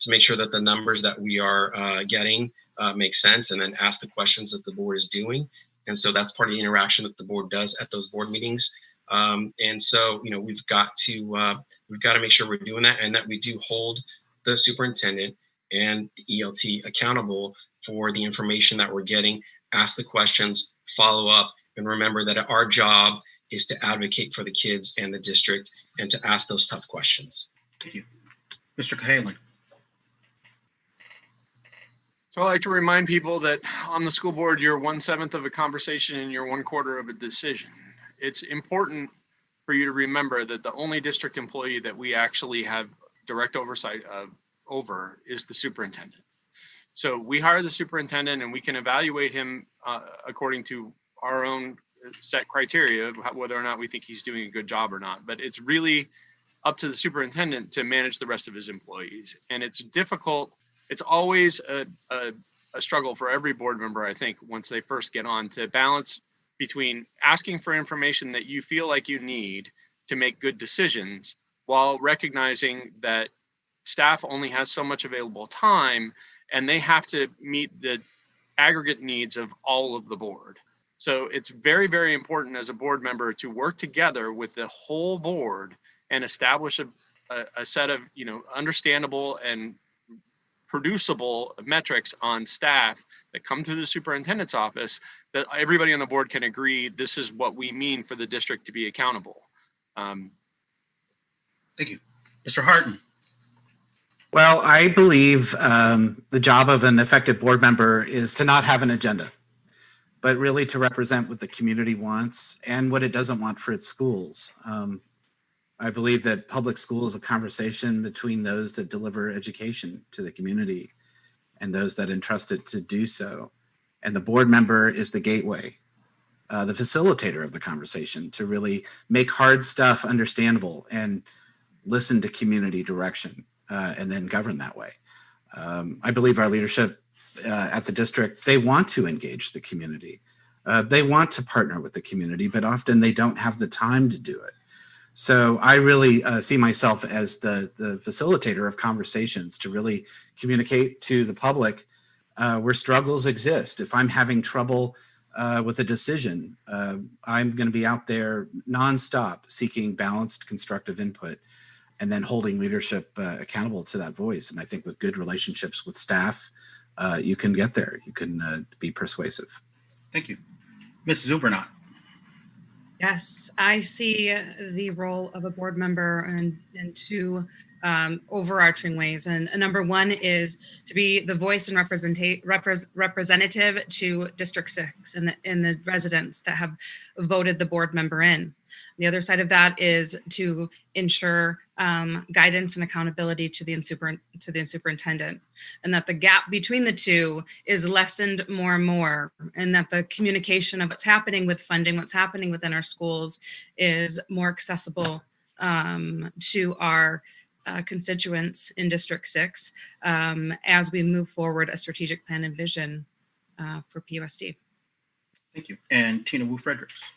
S6: to make sure that the numbers that we are getting make sense, and then ask the questions that the board is doing. And so that's part of the interaction that the board does at those board meetings. And so, we've got to make sure we're doing that, and that we do hold the superintendent and the ELT accountable for the information that we're getting, ask the questions, follow up, and remember that our job is to advocate for the kids and the district and to ask those tough questions.
S3: Thank you. Mr. Cahalan?
S7: So I like to remind people that on the school board, you're 1/7 of a conversation and you're 1/4 of a decision. It's important for you to remember that the only district employee that we actually have direct oversight of over is the superintendent. So we hire the superintendent and we can evaluate him according to our own set criteria of whether or not we think he's doing a good job or not. But it's really up to the superintendent to manage the rest of his employees. And it's difficult. It's always a struggle for every board member, I think, once they first get on, to balance between asking for information that you feel like you need to make good decisions while recognizing that staff only has so much available time and they have to meet the aggregate needs of all of the board. So it's very, very important as a board member to work together with the whole board and establish a set of, understandable and producible metrics on staff that come through the superintendent's office that everybody on the board can agree this is what we mean for the district to be accountable.
S3: Thank you. Mr. Harton?
S8: Well, I believe the job of an effective board member is to not have an agenda, but really to represent what the community wants and what it doesn't want for its schools. I believe that public school is a conversation between those that deliver education to the community and those that entrust it to do so. And the board member is the gateway, the facilitator of the conversation, to really make hard stuff understandable and listen to community direction and then govern that way. I believe our leadership at the district, they want to engage the community. they want to partner with the community, but often they don't have the time to do it. So I really see myself as the facilitator of conversations to really communicate to the public where struggles exist. If I'm having trouble with a decision, I'm going to be out there nonstop seeking balanced, constructive input and then holding leadership accountable to that voice. And I think with good relationships with staff, you can get there. You can be persuasive.
S3: Thank you. Ms. Zubernat.
S9: Yes, I see the role of a board member in two overarching ways. And number one is to be the voice and representative to District 6 and the residents that have voted the board member in. The other side of that is to ensure guidance and accountability to the superintendent, and that the gap between the two is lessened more and more, and that the communication of what's happening with funding, what's happening within our schools is more accessible to our constituents in District 6 as we move forward a strategic plan and vision for PUSD.
S3: Thank you. And Tina Wu Fredericks.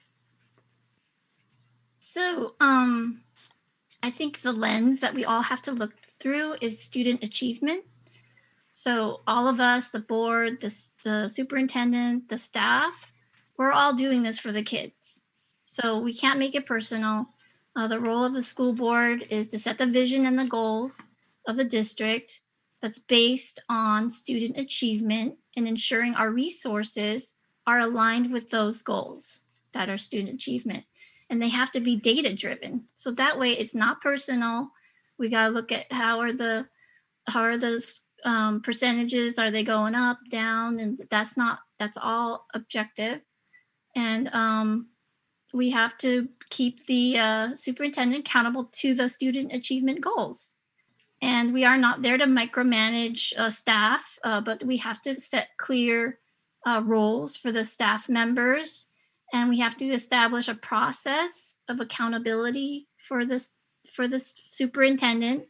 S10: So I think the lens that we all have to look through is student achievement. So all of us, the board, the superintendent, the staff, we're all doing this for the kids. So we can't make it personal. The role of the school board is to set the vision and the goals of the district that's based on student achievement and ensuring our resources are aligned with those goals that are student achievement. And they have to be data driven. So that way it's not personal. We got to look at how are the percentages, are they going up, down? And that's all objective. And we have to keep the superintendent accountable to the student achievement goals. And we are not there to micromanage staff, but we have to set clear roles for the staff members. And we have to establish a process of accountability for the superintendent,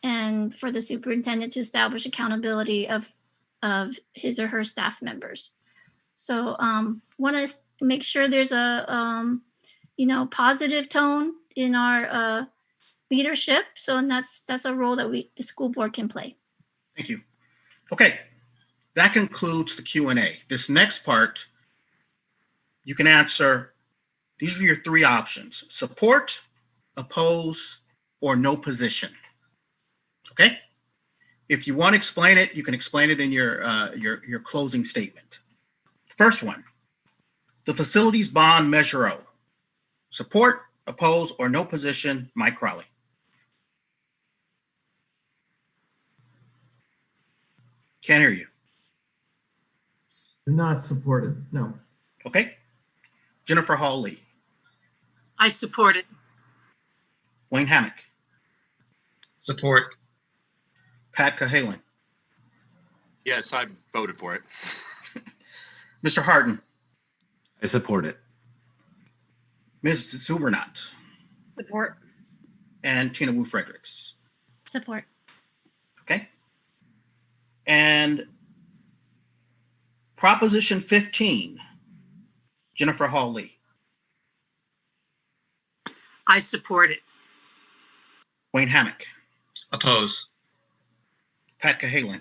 S10: and for the superintendent to establish accountability of his or her staff members. So want to make sure there's a positive tone in our leadership. So, and that's a role that the school board can play.
S3: Thank you. Okay, that concludes the Q&A. This next part, you can answer, these are your three options: support, oppose, or no position. Okay? If you want to explain it, you can explain it in your closing statement. First one, the facilities bond Measure O. Support, oppose, or no position, Mike Crowley. Can't hear you.
S4: Not supported, no.
S3: Okay. Jennifer Hall-Lee.
S13: I support it.
S3: Wayne Hammock.
S6: Support.
S3: Pat Cahalan.
S7: Yes, I voted for it.
S3: Mr. Harden.
S8: I support it.
S3: Ms. Zubernat.
S9: Support.
S3: And Tina Wu Fredericks.
S10: Support.
S3: Okay. And Proposition 15, Jennifer Hall-Lee.
S13: I support it.
S3: Wayne Hammock.
S6: Oppose.
S3: Pat Cahalan.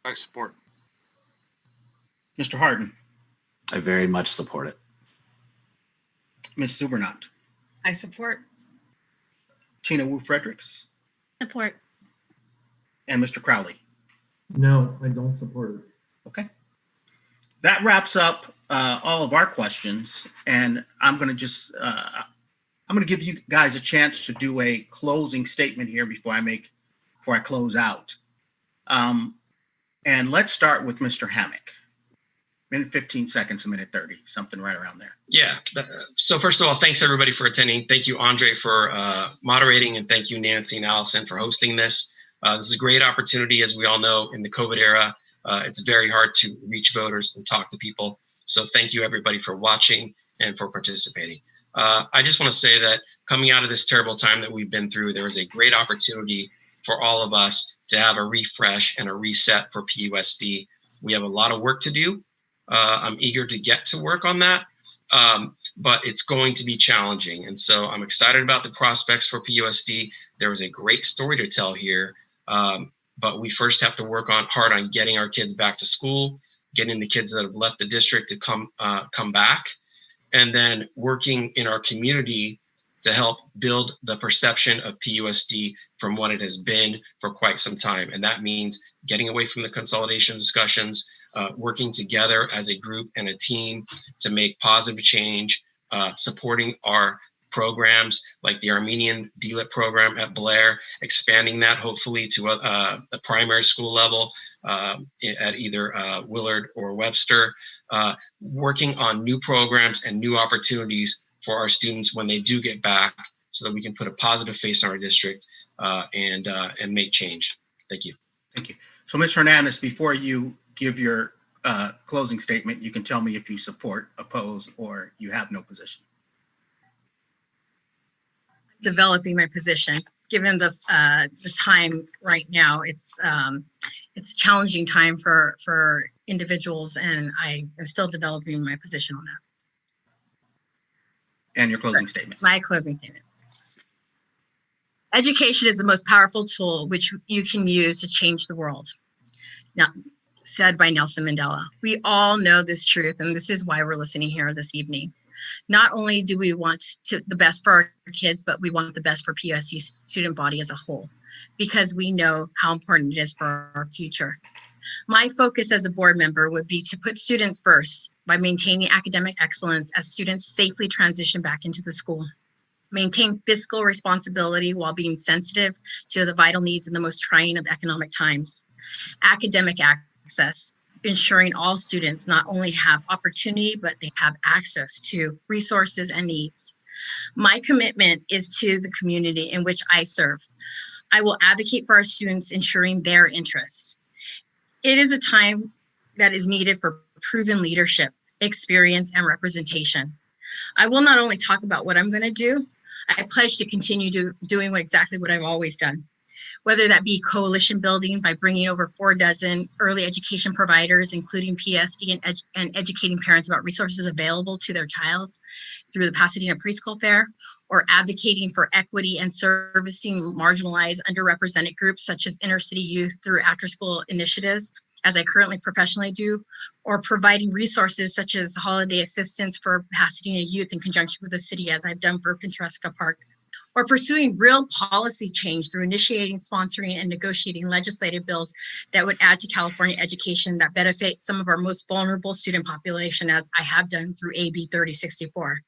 S7: I support.
S3: Mr. Harden.
S8: I very much support it.
S3: Ms. Zubernat.
S9: I support.
S3: Tina Wu Fredericks.
S10: Support.
S3: And Mr. Crowley.
S4: No, I don't support it.
S3: Okay. That wraps up all of our questions, and I'm going to give you guys a chance to do a closing statement here before I close out. And let's start with Mr. Hammock. Minute 15 seconds, a minute 30, something right around there.
S6: Yeah. So first of all, thanks everybody for attending. Thank you, Andre, for moderating, and thank you, Nancy and Allison, for hosting this. This is a great opportunity, as we all know, in the COVID era. It's very hard to reach voters and talk to people. So thank you, everybody, for watching and for participating. I just want to say that coming out of this terrible time that we've been through, there was a great opportunity for all of us to have a refresh and a reset for PUSD. We have a lot of work to do. I'm eager to get to work on that, but it's going to be challenging. And so I'm excited about the prospects for PUSD. There was a great story to tell here, but we first have to work hard on getting our kids back to school, getting the kids that have left the district to come back, and then working in our community to help build the perception of PUSD from what it has been for quite some time. And that means getting away from the consolidation discussions, working together as a group and a team to make positive change, supporting our programs like the Armenian DLIT program at Blair, expanding that hopefully to the primary school level at either Willard or Webster, working on new programs and new opportunities for our students when they do get back, so that we can put a positive face on our district and make change. Thank you.
S3: Thank you. So, Mr. Hernandez, before you give your closing statement, you can tell me if you support, oppose, or you have no position.
S12: Developing my position, given the time right now, it's a challenging time for individuals, and I am still developing my position on that.
S3: And your closing statement.
S12: My closing statement. Education is the most powerful tool which you can use to change the world. Now, said by Nelson Mandela. We all know this truth, and this is why we're listening here this evening. Not only do we want the best for our kids, but we want the best for PUSD student body as a whole, because we know how important it is for our future. My focus as a board member would be to put students first by maintaining academic excellence as students safely transition back into the school. Maintain fiscal responsibility while being sensitive to the vital needs in the most trying of economic times. Academic access, ensuring all students not only have opportunity, but they have access to resources and needs. My commitment is to the community in which I serve. I will advocate for our students, ensuring their interests. It is a time that is needed for proven leadership, experience, and representation. I will not only talk about what I'm going to do, I pledge to continue doing exactly what I've always done, whether that be coalition building by bringing over 4 dozen early education providers, including PSD, and educating parents about resources available to their child through the Pasadena Preschool Fair, or advocating for equity and servicing marginalized, underrepresented groups such as inner city youth through after-school initiatives, as I currently professionally do, or providing resources such as holiday assistance for Pasadena youth in conjunction with the city, as I've done for Pinteresca Park, or pursuing real policy change through initiating, sponsoring, and negotiating legislative bills that would add to California education that benefit some of our most vulnerable student population, as I have done through AB 3064.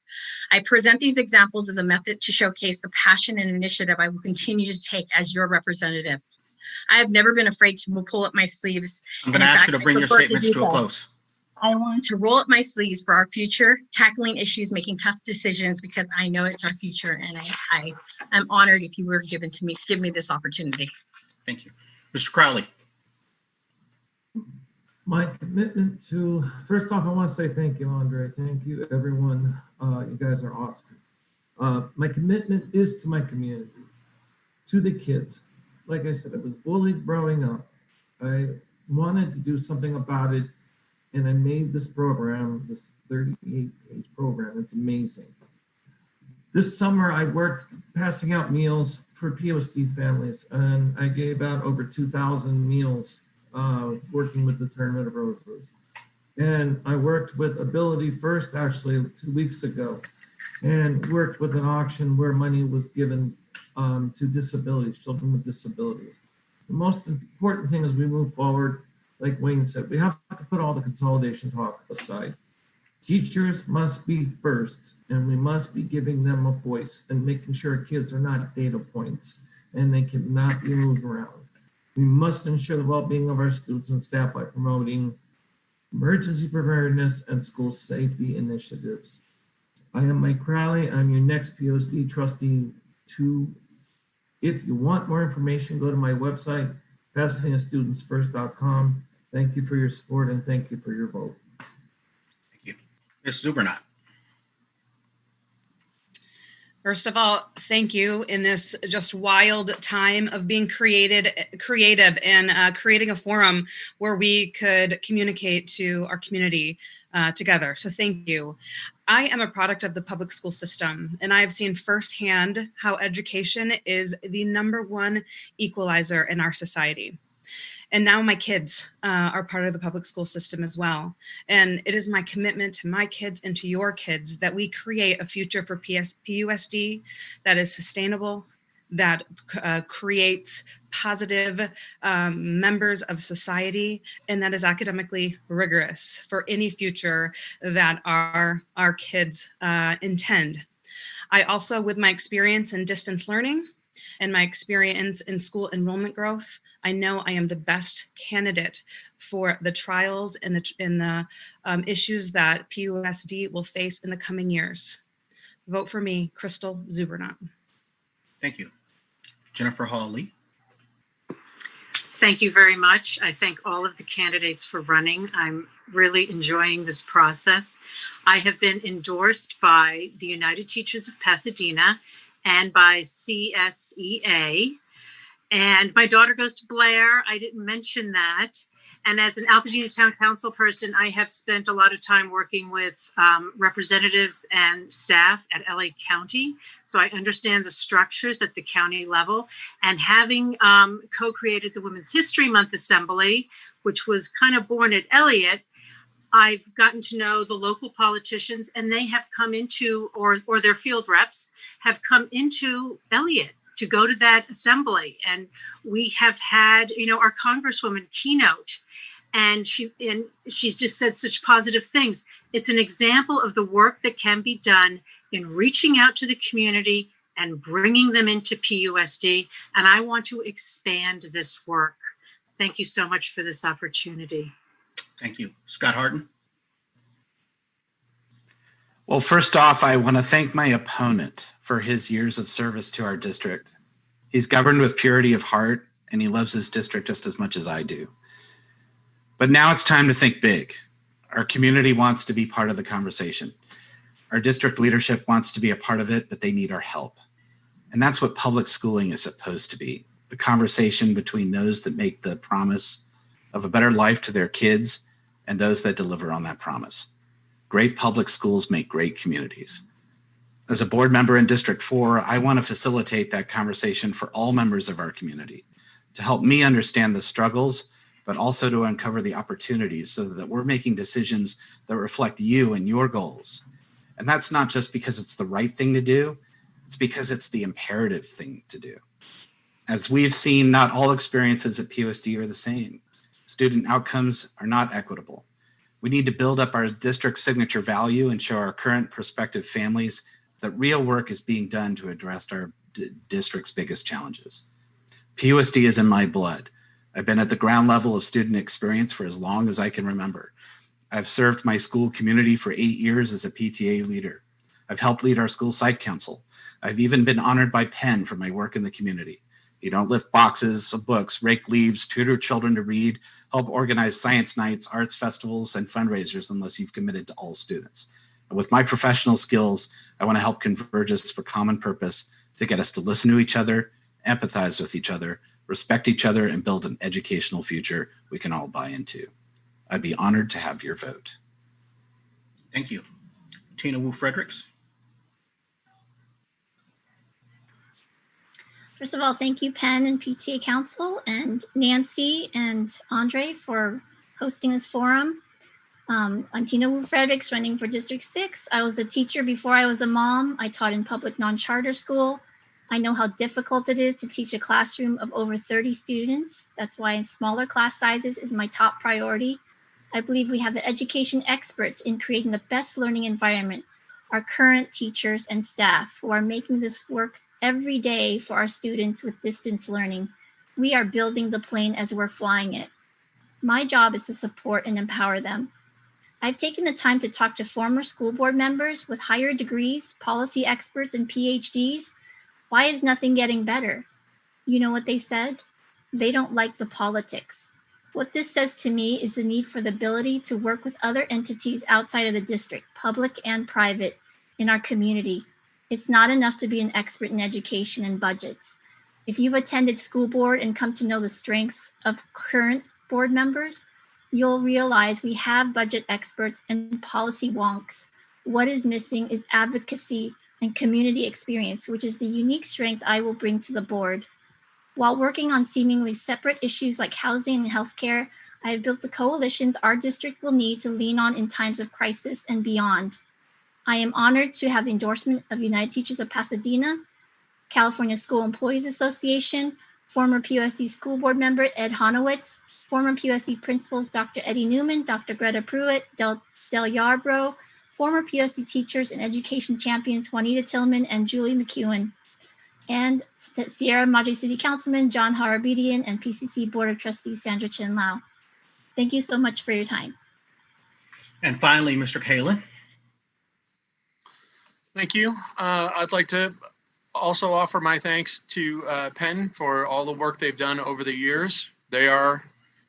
S12: I present these examples as a method to showcase the passion and initiative I will continue to take as your representative. I have never been afraid to pull up my sleeves.
S3: I'm going to ask you to bring your statements to a close.
S12: I want to roll up my sleeves for our future, tackling issues, making tough decisions, because I know it's our future, and I am honored if you were give me this opportunity.
S3: Thank you. Mr. Crowley.
S4: My commitment to, first off, I want to say thank you, Andre. Thank you, everyone. You guys are awesome. My commitment is to my community, to the kids. Like I said, I was bullied growing up. I wanted to do something about it, and I made this program, this 38-page program. It's amazing. This summer, I worked passing out meals for POSD families, and I gave out over 2,000 meals working with the Tournament of Roses. And I worked with Ability First, actually, 2 weeks ago, and worked with an auction where money was given to disabilities, children with disabilities. The most important thing as we move forward, like Wayne said, we have to put all the consolidation talk aside. Teachers must be first, and we must be giving them a voice and making sure kids are not data points and they cannot be moved around. We must ensure the well-being of our students and staff by promoting emergency preparedness and school safety initiatives. I am Mike Crowley. I'm your next POSD trustee. If you want more information, go to my website, PasadenaStudentsFirst.com. Thank you for your support, and thank you for your vote.
S3: Thank you. Ms. Zubernat.
S9: First of all, thank you in this just wild time of being creative and creating a forum where we could communicate to our community together. So thank you. I am a product of the public school system, and I've seen firsthand how education is the #1 equalizer in our society. And now my kids are part of the public school system as well. And it is my commitment to my kids and to your kids that we create a future for PUSD that is sustainable, that creates positive members of society, and that is academically rigorous for any future that our kids intend. I also, with my experience in distance learning and my experience in school enrollment growth, I know I am the best candidate for the trials and the issues that PUSD will face in the coming years. Vote for me, Crystal Zubernat.
S3: Thank you. Jennifer Hawley.
S13: Thank you very much. I thank all of the candidates for running. I'm really enjoying this process. I have been endorsed by the United Teachers of Pasadena and by CSEA. And my daughter goes to Blair. I didn't mention that. And as an Altadena Town Council person, I have spent a lot of time working with representatives and staff at LA County. So I understand the structures at the county level. And having co-created the Women's History Month Assembly, which was kind of born at Elliott, I've gotten to know the local politicians, and they have come into, or their field reps have come into Elliott to go to that assembly. And we have had, our Congresswoman keynote, and she's just said such positive things. It's an example of the work that can be done in reaching out to the community and bringing them into PUSD. And I want to expand this work. Thank you so much for this opportunity.
S3: Thank you. Scott Harden.
S8: Well, first off, I want to thank my opponent for his years of service to our district. He's governed with purity of heart, and he loves his district just as much as I do. But now it's time to think big. Our community wants to be part of the conversation. Our district leadership wants to be a part of it, but they need our help. And that's what public schooling is supposed to be, the conversation between those that make the promise of a better life to their kids and those that deliver on that promise. Great public schools make great communities. As a board member in District 4, I want to facilitate that conversation for all members of our community to help me understand the struggles, but also to uncover the opportunities so that we're making decisions that reflect you and your goals. And that's not just because it's the right thing to do, it's because it's the imperative thing to do. As we've seen, not all experiences at PUSD are the same. Student outcomes are not equitable. We need to build up our district signature value and show our current prospective families that real work is being done to address our district's biggest challenges. PUSD is in my blood. I've been at the ground level of student experience for as long as I can remember. I've served my school community for 8 years as a PTA leader. I've helped lead our school site council. I've even been honored by Penn for my work in the community. You don't lift boxes of books, rake leaves, tutor children to read, help organize science nights, arts festivals, and fundraisers unless you've committed to all students. And with my professional skills, I want to help converge us for common purpose to get us to listen to each other, empathize with each other, respect each other, and build an educational future we can all buy into. I'd be honored to have your vote.
S3: Thank you. Tina Wu Fredericks.
S10: First of all, thank you, Penn and PTA Council, and Nancy and Andre for hosting this forum. I'm Tina Wu Fredericks, running for District 6. I was a teacher before I was a mom. I taught in public non-charter school. I know how difficult it is to teach a classroom of over 30 students. That's why smaller class sizes is my top priority. I believe we have the education experts in creating the best learning environment, our current teachers and staff who are making this work every day for our students with distance learning. We are building the plane as we're flying it. My job is to support and empower them. I've taken the time to talk to former school board members with higher degrees, policy experts, and PhDs. Why is nothing getting better? You know what they said? They don't like the politics. What this says to me is the need for the ability to work with other entities outside of the district, public and private, in our community, It's not enough to be an expert in education and budgets. If you've attended school board and come to know the strengths of current board members, you'll realize we have budget experts and policy wonks. What is missing is advocacy and community experience, which is the unique strength I will bring to the board. While working on seemingly separate issues like housing and healthcare, I have built the coalitions our district will need to lean on in times of crisis and beyond. I am honored to have the endorsement of United Teachers of Pasadena, California School Employees Association, former PUSD school board member Ed Honowitz, former PUSD principals Dr. Eddie Newman, Dr. Greta Pruitt, Del Yarbrough, former PUSD teachers and education champions Juanita Tillman and Julie McEwen, and Sierra Madre City Councilman John Harabedian and PCC Board of Trustees Sandra Chin Lau. Thank you so much for your time.
S3: And finally, Mr. Kalin.
S7: Thank you. I'd like to also offer my thanks to Penn for all the work they've done over the years. They are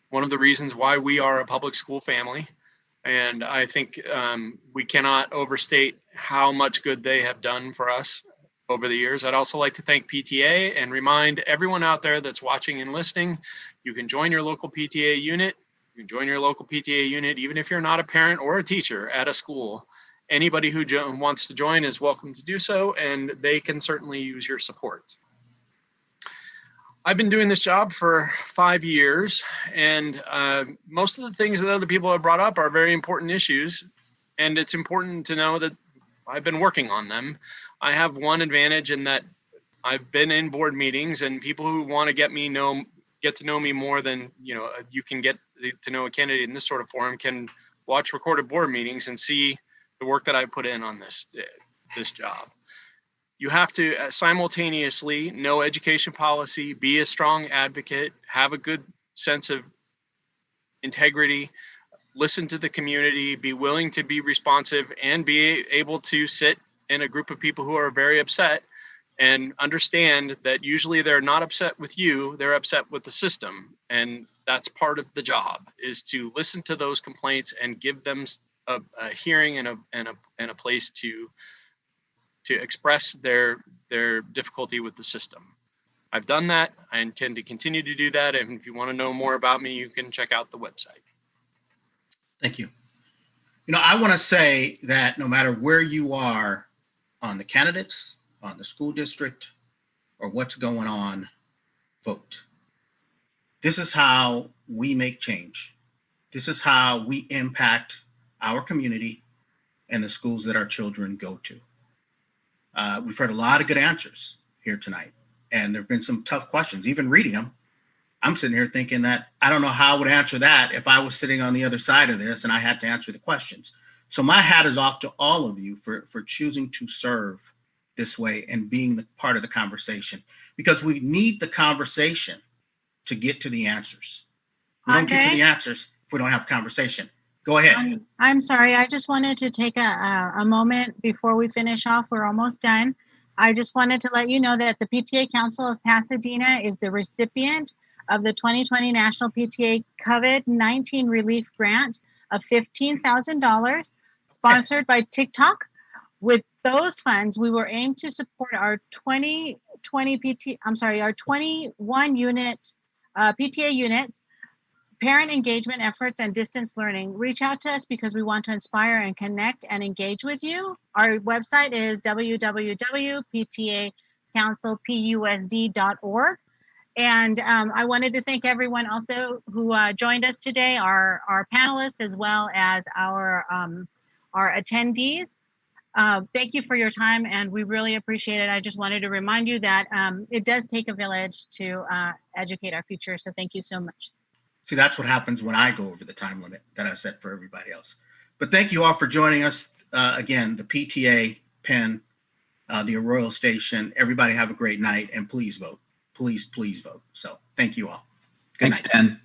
S7: one of the reasons why we are a public school family. And I think we cannot overstate how much good they have done for us over the years. I'd also like to thank PTA and remind everyone out there that's watching and listening, you can join your local PTA unit. You can join your local PTA unit, even if you're not a parent or a teacher at a school. Anybody who wants to join is welcome to do so, and they can certainly use your support. I've been doing this job for 5 years, and most of the things that other people have brought up are very important issues, and it's important to know that I've been working on them. I have one advantage in that I've been in board meetings, and people who want to get to know me more than you can get to know a candidate in this sort of forum can watch recorded board meetings and see the work that I put in on this job. You have to simultaneously know education policy, be a strong advocate, have a good sense of integrity, listen to the community, be willing to be responsive, and be able to sit in a group of people who are very upset and understand that usually they're not upset with you, they're upset with the system. And that's part of the job, is to listen to those complaints and give them a hearing and a place to express their difficulty with the system. I've done that. I intend to continue to do that. And if you want to know more about me, you can check out the website.
S3: Thank you. I want to say that no matter where you are on the candidates, on the school district, or what's going on, vote. This is how we make change. This is how we impact our community and the schools that our children go to. We've heard a lot of good answers here tonight, and there have been some tough questions. Even reading them, I'm sitting here thinking that I don't know how I would answer that if I was sitting on the other side of this and I had to answer the questions. So my hat is off to all of you for choosing to serve this way and being the part of the conversation, because we need the conversation to get to the answers. We don't get to the answers if we don't have conversation. Go ahead.
S11: I'm sorry. I just wanted to take a moment before we finish off. We're almost done. I just wanted to let you know that the PTA Council of Pasadena is the recipient of the 2020 National PTA COVID-19 Relief Grant of $15,000 sponsored by TikTok. With those funds, we were aimed to support our 21 unit PTA units, parent engagement efforts, and distance learning. Reach out to us because we want to inspire and connect and engage with you. Our website is www.ptacouncilpusd.org. And I wanted to thank everyone also who joined us today, our panelists, as well as our attendees. Thank you for your time, and we really appreciate it. I just wanted to remind you that it does take a village to educate our future. So thank you so much.
S3: See, that's what happens when I go over the time limit that I set for everybody else. But thank you all for joining us. Again, the PTA, Penn, the Arroyo Station. Everybody have a great night, and please vote. Please vote. So thank you all. Good night.
S8: Thanks, Penn.